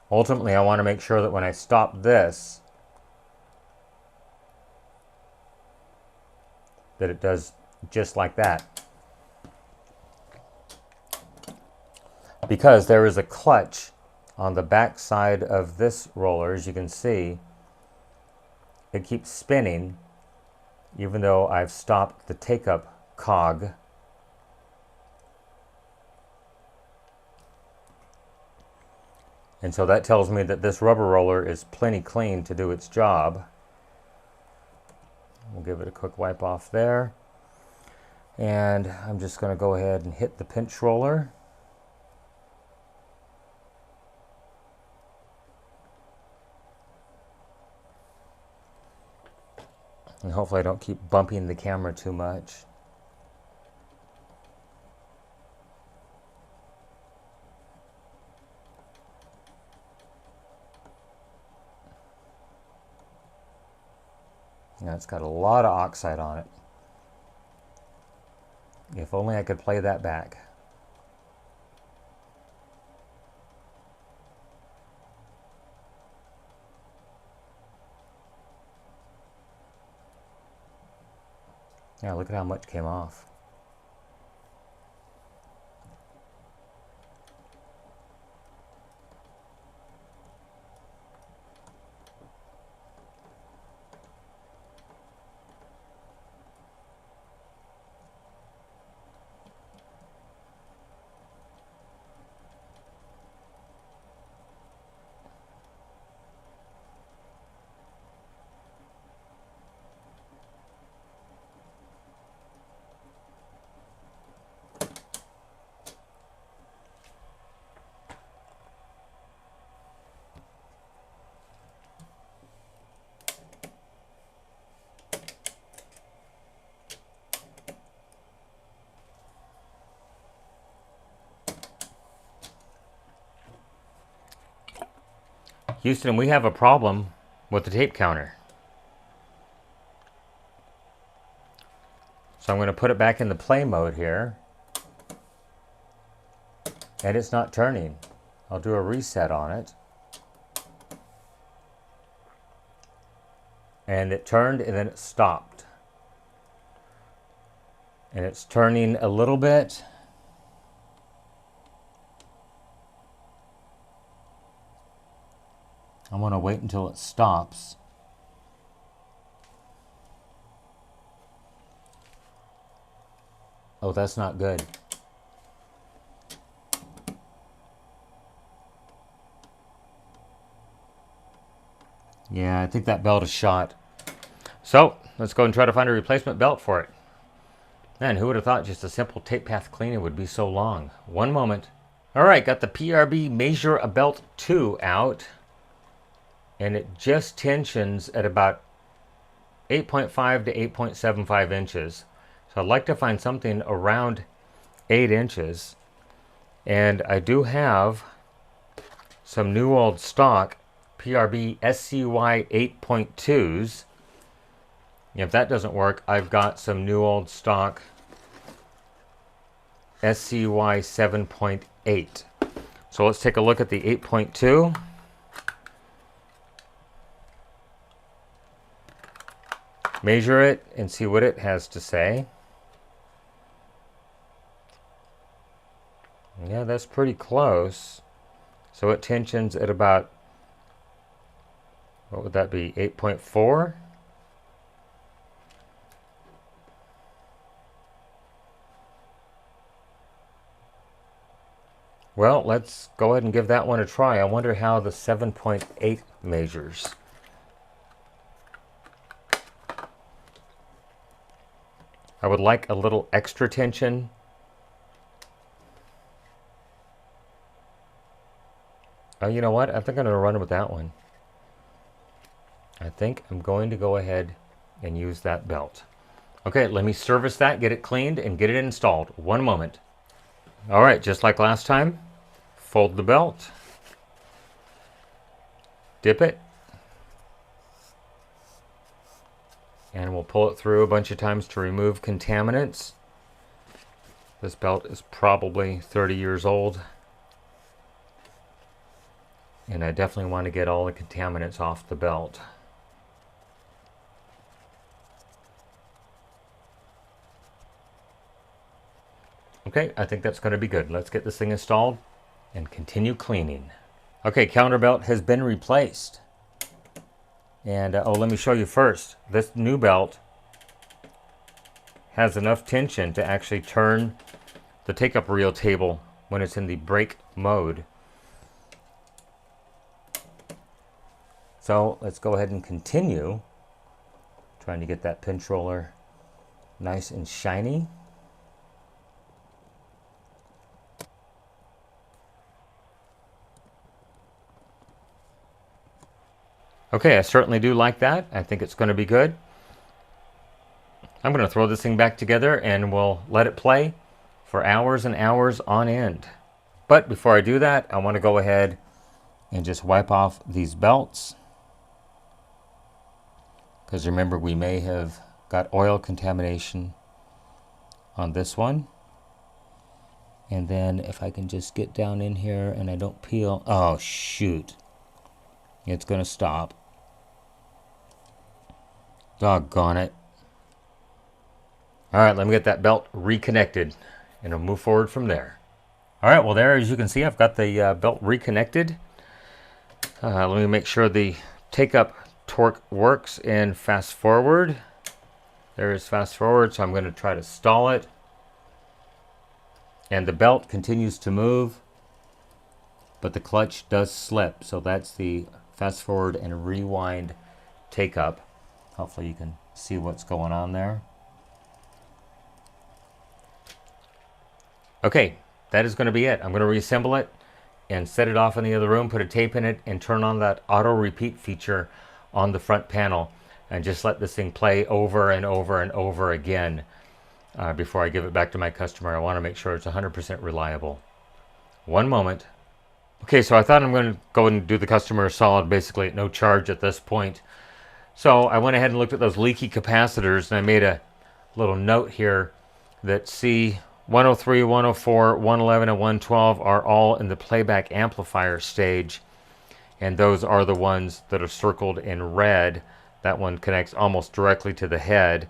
Ultimately, I want to make sure that when I stop this, that it does just like that. Because there is a clutch on the back side of this roller, as you can see, it keeps spinning even though I've stopped the take-up cog. And so that tells me that this rubber roller is plenty clean to do its job. We'll give it a quick wipe off there. And I'm just going to go ahead and hit the pinch roller. And hopefully I don't keep bumping the camera too much. Now it's got a lot of oxide on it. If only I could play that back. Yeah, look at how much came off. Houston, we have a problem with the tape counter. So I'm going to put it back in the play mode here. And it's not turning. I'll do a reset on it. And it turned and then it stopped. And it's turning a little bit. I'm going to wait until it stops. Oh, that's not good. Yeah, I think that belt is shot. So, let's go and try to find a replacement belt for it. Man, who would have thought just a simple tape path cleaning would be so long? One moment. Alright, got the PRB Measure a Belt 2 out. And it just tensions at about 8.5 to 8.75 inches. So I'd like to find something around 8 inches. And I do have some new old stock PRB SCY 8.2s. If that doesn't work, I've got some new old stock SCY 7.8. So let's take a look at the 8.2. Measure it and see what it has to say. Yeah, that's pretty close. So it tensions at about, what would that be, 8.4? Well, let's go ahead and give that one a try. I wonder how the 7.8 measures. I would like a little extra tension. Oh, you know what? I think I'm going to run with that one. I think I'm going to go ahead and use that belt. Okay, let me service that, get it cleaned, and get it installed. One moment. All right, just like last time, fold the belt, dip it, and we'll pull it through a bunch of times to remove contaminants. This belt is probably 30 years old. And I definitely want to get all the contaminants off the belt. Okay, I think that's going to be good. Let's get this thing installed and continue cleaning. Okay, counterbelt has been replaced. And oh, let me show you first. This new belt has enough tension to actually turn the take-up reel table when it's in the brake mode. So let's go ahead and continue trying to get that pinch roller nice and shiny. Okay, I certainly do like that. I think it's going to be good. I'm going to throw this thing back together and we'll let it play for hours and hours on end. But before I do that, I want to go ahead and just wipe off these belts. Because remember, we may have got oil contamination on this one. And then if I can just get down in here and I don't peel. Oh, shoot. It's going to stop. Doggone it. All right, let me get that belt reconnected and I'll move forward from there. All right, well there, as you can see, I've got the belt reconnected. Let me make sure the take-up torque works and fast forward. There is fast forward, so I'm going to try to stall it. And the belt continues to move, but the clutch does slip. So that's the fast forward and rewind take-up. Hopefully you can see what's going on there. Okay, that is going to be it. I'm going to reassemble it and set it off in the other room, put a tape in it, and turn on that auto repeat feature on the front panel and just let this thing play over and over and over again before I give it back to my customer. I want to make sure it's 100% reliable. One moment. Okay, so I thought I'm going to go and do the customer a solid basically at no charge at this point. So I went ahead and looked at those leaky capacitors and I made a little note here that C103, 104, 111, and 112 are all in the playback amplifier stage. And those are the ones that are circled in red. That one connects almost directly to the head,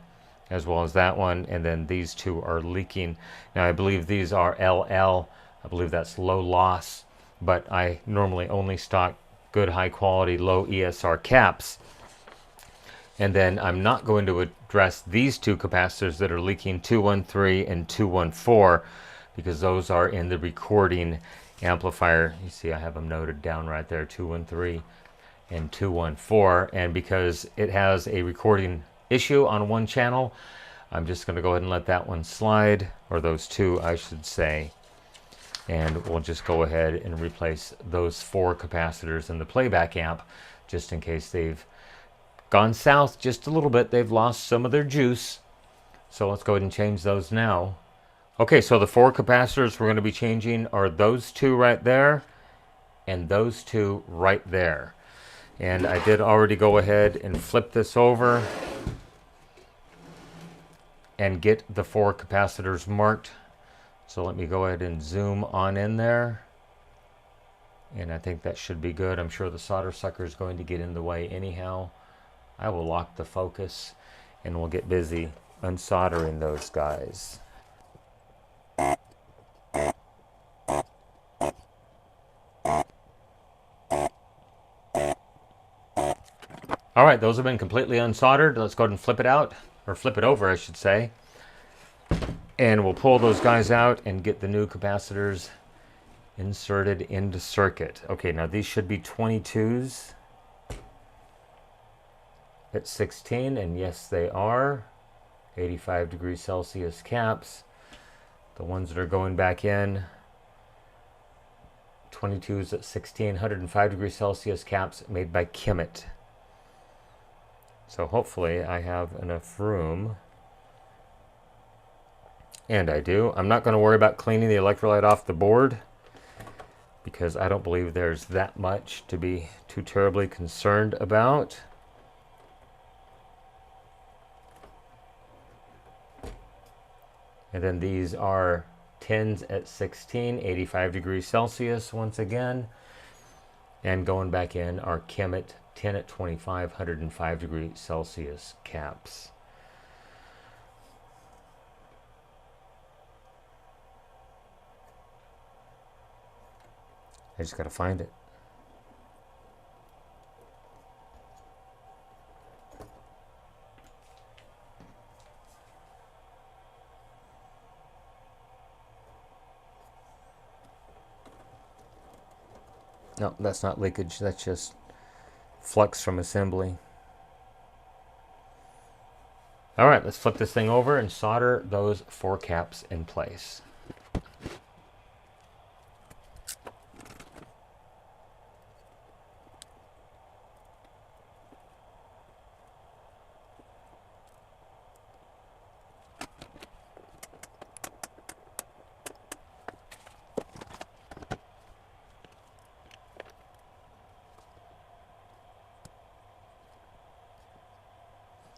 as well as that one. And then these two are leaking. Now I believe these are LL. I believe that's low loss. But I normally only stock good high quality low ESR caps. And then I'm not going to address these two capacitors that are leaking, 213 and 214, because those are in the recording amplifier. You see I have them noted down right there, 213 and 214. And because it has a recording issue on one channel, I'm just going to go ahead and let that one slide, or those two I should say. And we'll just go ahead and replace those 4 capacitors in the playback amp, just in case they've gone south just a little bit. They've lost some of their juice. So let's go ahead and change those now. Okay, so the 4 capacitors we're going to be changing are those 2 right there and those 2 right there. And I did already go ahead and flip this over and get the 4 capacitors marked. So let me go ahead and zoom on in there. And I think that should be good. I'm sure the solder sucker is going to get in the way anyhow. I will lock the focus and we'll get busy unsoldering those guys. All right, those have been completely unsoldered. Let's go ahead and flip it out, or flip it over, I should say. And we'll pull those guys out and get the new capacitors inserted into circuit. Okay, now these should be 22s. At 16, and yes they are 85 degrees Celsius caps. The ones that are going back in, 22s at 16, 105 degrees Celsius caps made by Cassette. So hopefully I have enough room, and I do. I'm not going to worry about cleaning the electrolyte off the board because I don't believe there's that much to be too terribly concerned about. And then these are 10s at 16, 85 degrees Celsius once again. And going back in are Cassette 10 at 25, 105 degrees Celsius caps. I just got to find it. No, that's not leakage. That's just flux from assembly. All right, let's flip this thing over and solder those 4 caps in place.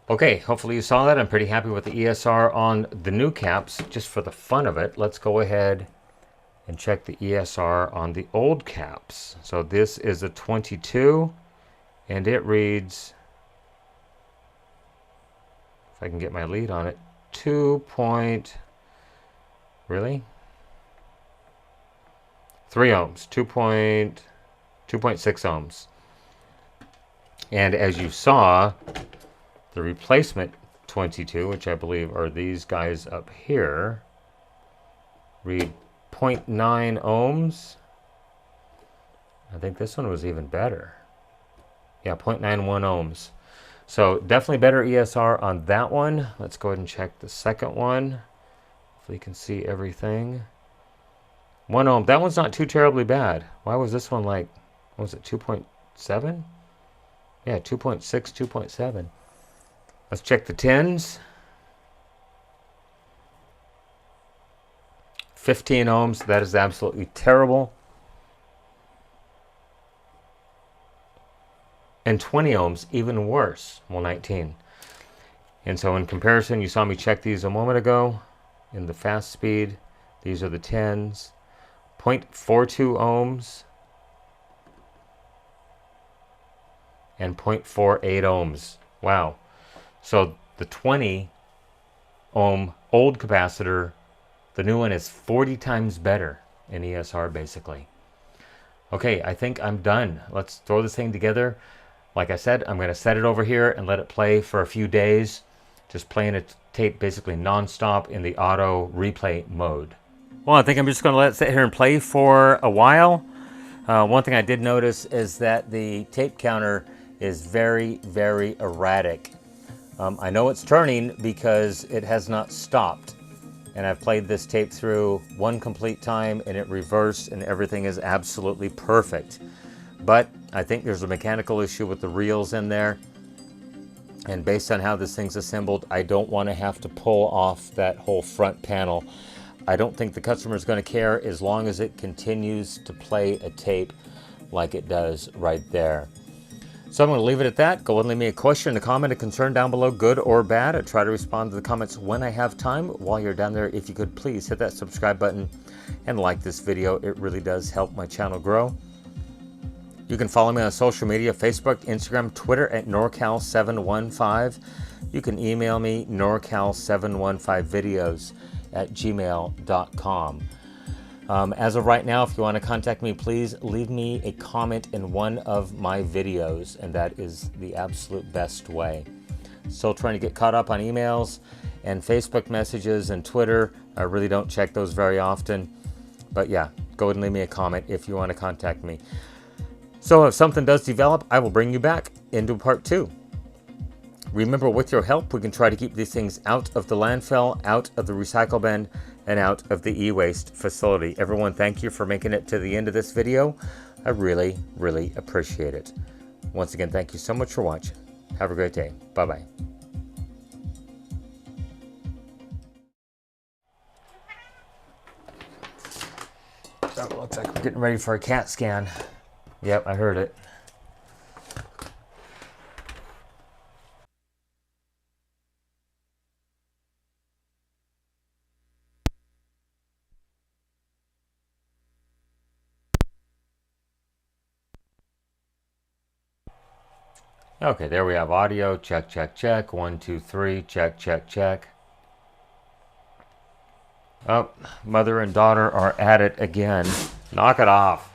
Okay, hopefully you saw that. I'm pretty happy with the ESR on the new caps. Just for the fun of it, let's go ahead and check the ESR on the old caps. So this is a 22, and it reads, if I can get my lead on it, 2 point, really? 3 ohms, 2.6 ohms. And as you saw, the replacement 22, which I believe are these guys up here, read 0.9 ohms. I think this one was even better. Yeah, 0.91 ohms. So definitely better ESR on that one. Let's go ahead and check the second one. Hopefully you can see everything. 1 ohm. That one's not too terribly bad. Why was this one like, what was it, 2.7? Yeah, 2.6, 2.7. Let's check the 10s. 15 ohms. That is absolutely terrible. And 20 ohms, even worse. Well, 19. And so in comparison, you saw me check these a moment ago in the fast speed. These are the 10s. 0.42 ohms. And 0.48 ohms. Wow. So the 20 ohm old capacitor, the new one is 40 times better in ESR basically. Okay, I think I'm done. Let's throw this thing together. Like I said, I'm going to set it over here and let it play for a few days. Just playing a tape basically non-stop in the auto replay mode. Well, I think I'm just going to let it sit here and play for a while. One thing I did notice is that the tape counter is very, very erratic. I know it's turning because it has not stopped. And I've played this tape through one complete time and it reversed and everything is absolutely perfect. But I think there's a mechanical issue with the reels in there. And based on how this thing's assembled, I don't want to have to pull off that whole front panel. I don't think the customer is going to care as long as it continues to play a tape like it does right there. So I'm going to leave it at that. Go and leave me a question, a comment, a concern down below, good or bad. I try to respond to the comments when I have time. While you're down there, if you could please hit that subscribe button and like this video. It really does help my channel grow. You can follow me on social media, Facebook, Instagram, Twitter at NorCal715. You can email me norcal715videos@gmail.com. As of right now, if you want to contact me, please leave me a comment in one of my videos, and that is the absolute best way. Still trying to get caught up on emails and Facebook messages and Twitter. I really don't check those very often. But yeah, go ahead and leave me a comment if you want to contact me. So if something does develop, I will bring you back into part 2. Remember, with your help, we can try to keep these things out of the landfill, out of the recycle bin, and out of the e-waste facility. Everyone, thank you for making it to the end of this video. I really, really appreciate it. Once again, thank you so much for watching. Have a great day. Bye-bye. So it looks like we're getting ready for a CAT scan. Yep, I heard it. Okay, there we have audio. Check, check, check. 1, 2, 3. Check, check, check. Oh, mother and daughter are at it again. Knock it off.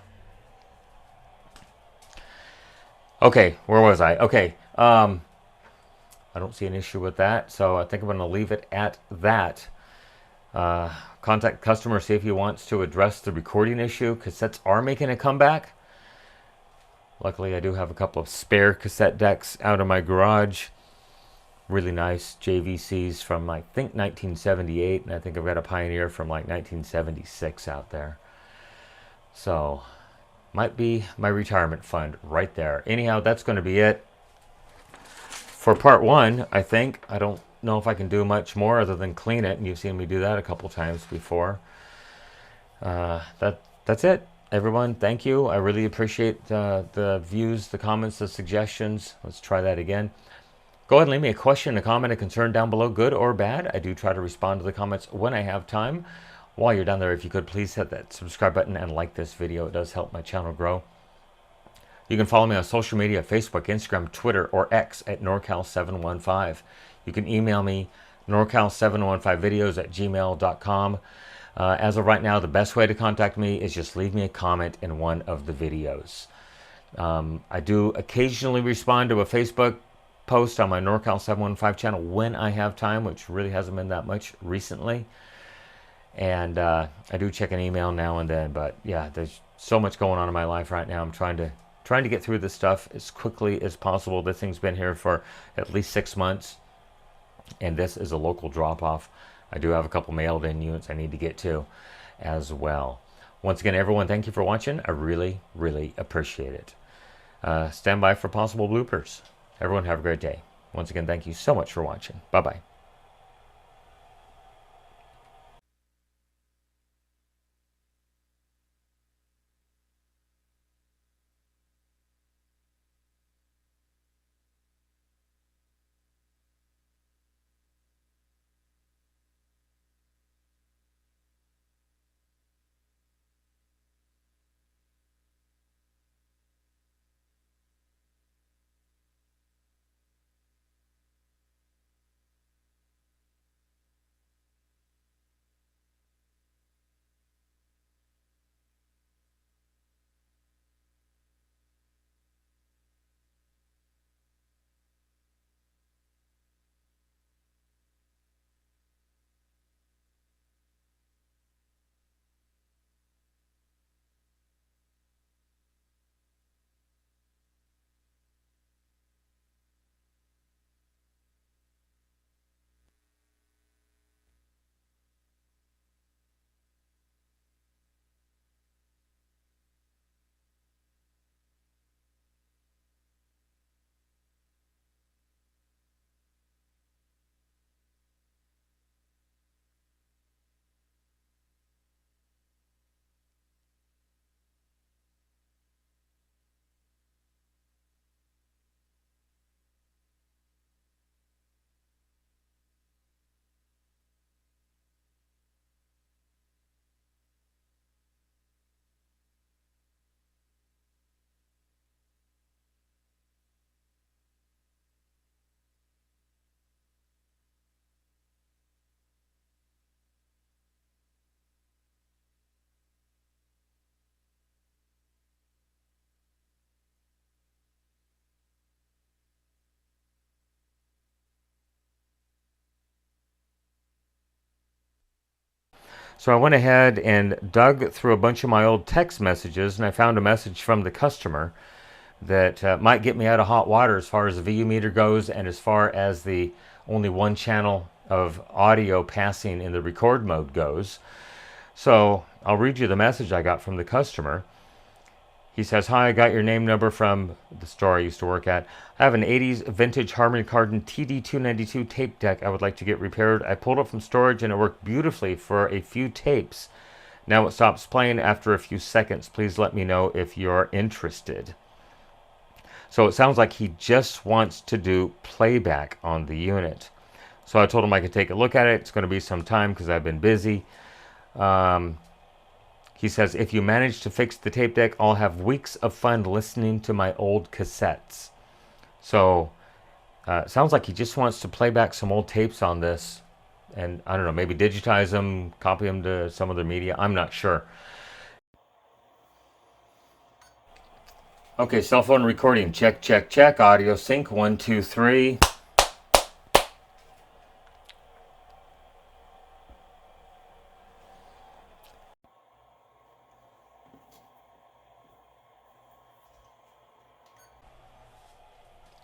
Okay, where was I? Okay, I don't see an issue with that, so I think I'm going to leave it at that. Contact customer, see if he wants to address the recording issue. Cassettes are making a comeback. Luckily, I do have a couple of spare cassette decks out of my garage. Really nice JVCs from, I think, 1978, and I think I've got a Pioneer from like 1976 out there. So, might be my retirement fund right there. Anyhow, that's going to be it for part one, I think. I don't know if I can do much more other than clean it, and you've seen me do that a couple times before. That's it, everyone. Thank you. I really appreciate the views, the comments, the suggestions. Let's try that again. Go ahead and leave me a question, a comment, a concern down below, good or bad. I do try to respond to the comments when I have time. While you're down there, if you could please hit that subscribe button and like this video. It does help my channel grow. You can follow me on social media, Facebook, Instagram, Twitter, or X at NorCal715. You can email me, NorCal715videos@gmail.com. As of right now, the best way to contact me is just leave me a comment in one of the videos. I do occasionally respond to a Facebook post on my NorCal715 channel when I have time, which really hasn't been that much recently. And I do check an email now and then, but yeah, there's so much going on in my life right now. I'm trying to get through this stuff as quickly as possible. This thing's been here for at least 6 months, and this is a local drop-off. I do have a couple mailed-in units I need to get to as well. Once again, everyone, thank you for watching. I really, really appreciate it. Stand by for possible bloopers. Everyone have a great day. Once again, thank you so much for watching. Bye-bye. So I went ahead and dug through a bunch of my old text messages, and I found a message from the customer that might get me out of hot water as far as the VU meter goes, and as far as the only one channel of audio passing in the record mode goes. So I'll read you the message I got from the customer. He says, "Hi, I got your name number from the store I used to work at. I have an 80s vintage Harman Kardon TD292 tape deck I would like to get repaired. I pulled it from storage and it worked beautifully for a few tapes. Now it stops playing after a few seconds. Please let me know if you're interested." So it sounds like he just wants to do playback on the unit. So I told him I could take a look at it. It's going to be some time because I've been busy. He says, "If you manage to fix the tape deck, I'll have weeks of fun listening to my old cassettes." So it sounds like he just wants to play back some old tapes on this. And I don't know, maybe digitize them, copy them to some other media. I'm not sure. Okay, cell phone recording. Check, check, check. Audio sync. 1, 2, 3.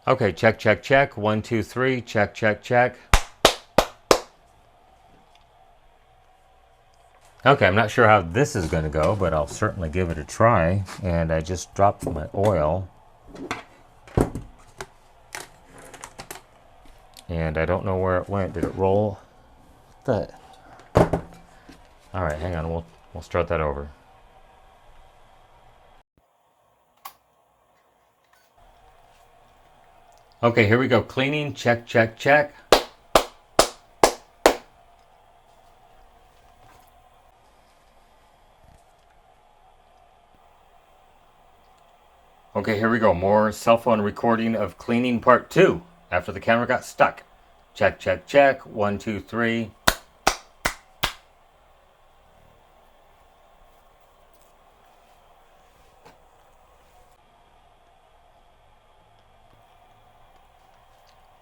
Okay, check, check, check. 1, 2, 3. Check, check, check. Okay, I'm not sure how this is going to go, but I'll certainly give it a try. And I just dropped my oil. And I don't know where it went. Did it roll? What the? All right, hang on. We'll start that over. Okay, here we go. Cleaning. Check, check, check. Okay, here we go. More cell phone recording of cleaning part 2 after the camera got stuck. Check, check, check. 1, 2, 3.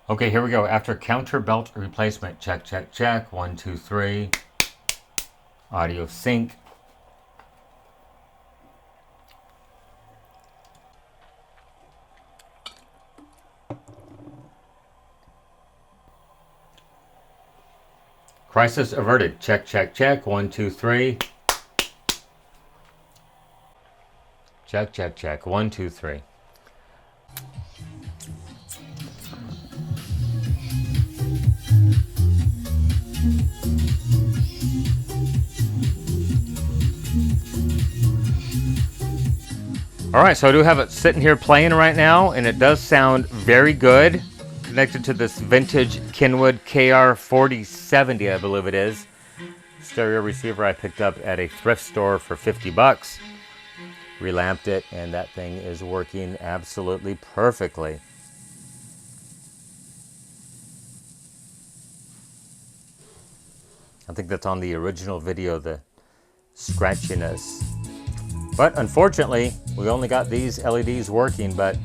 Okay, here we go. After counter belt replacement. Check, check, check. 1, 2, 3. Audio sync. Crisis averted. Check, check, check. 1, 2, 3. Check, check, check. 1, 2, 3. All right, so I do have it sitting here playing right now, and it does sound very good. Connected to this vintage Kenwood KR4070, I believe it is. Stereo receiver I picked up at a thrift store for 50 bucks. Relamped it, and that thing is working absolutely perfectly. I think that's on the original video, the scratchiness. But unfortunately, we only got these LEDs working, but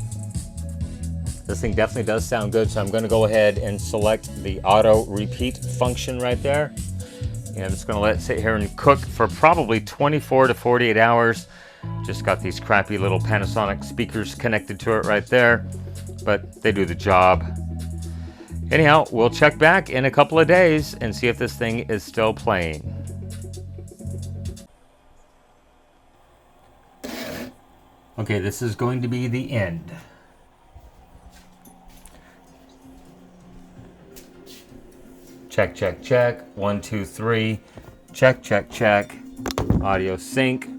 this thing definitely does sound good, so I'm going to go ahead and select the auto repeat function right there. And I'm just going to let it sit here and cook for probably 24 to 48 hours. Just got these crappy little Panasonic speakers connected to it right there, but they do the job. Anyhow, we'll check back in a couple of days and see if this thing is still playing. Okay, this is going to be the end. Check, check, check. 1, 2, 3. Check, check, check. Audio sync.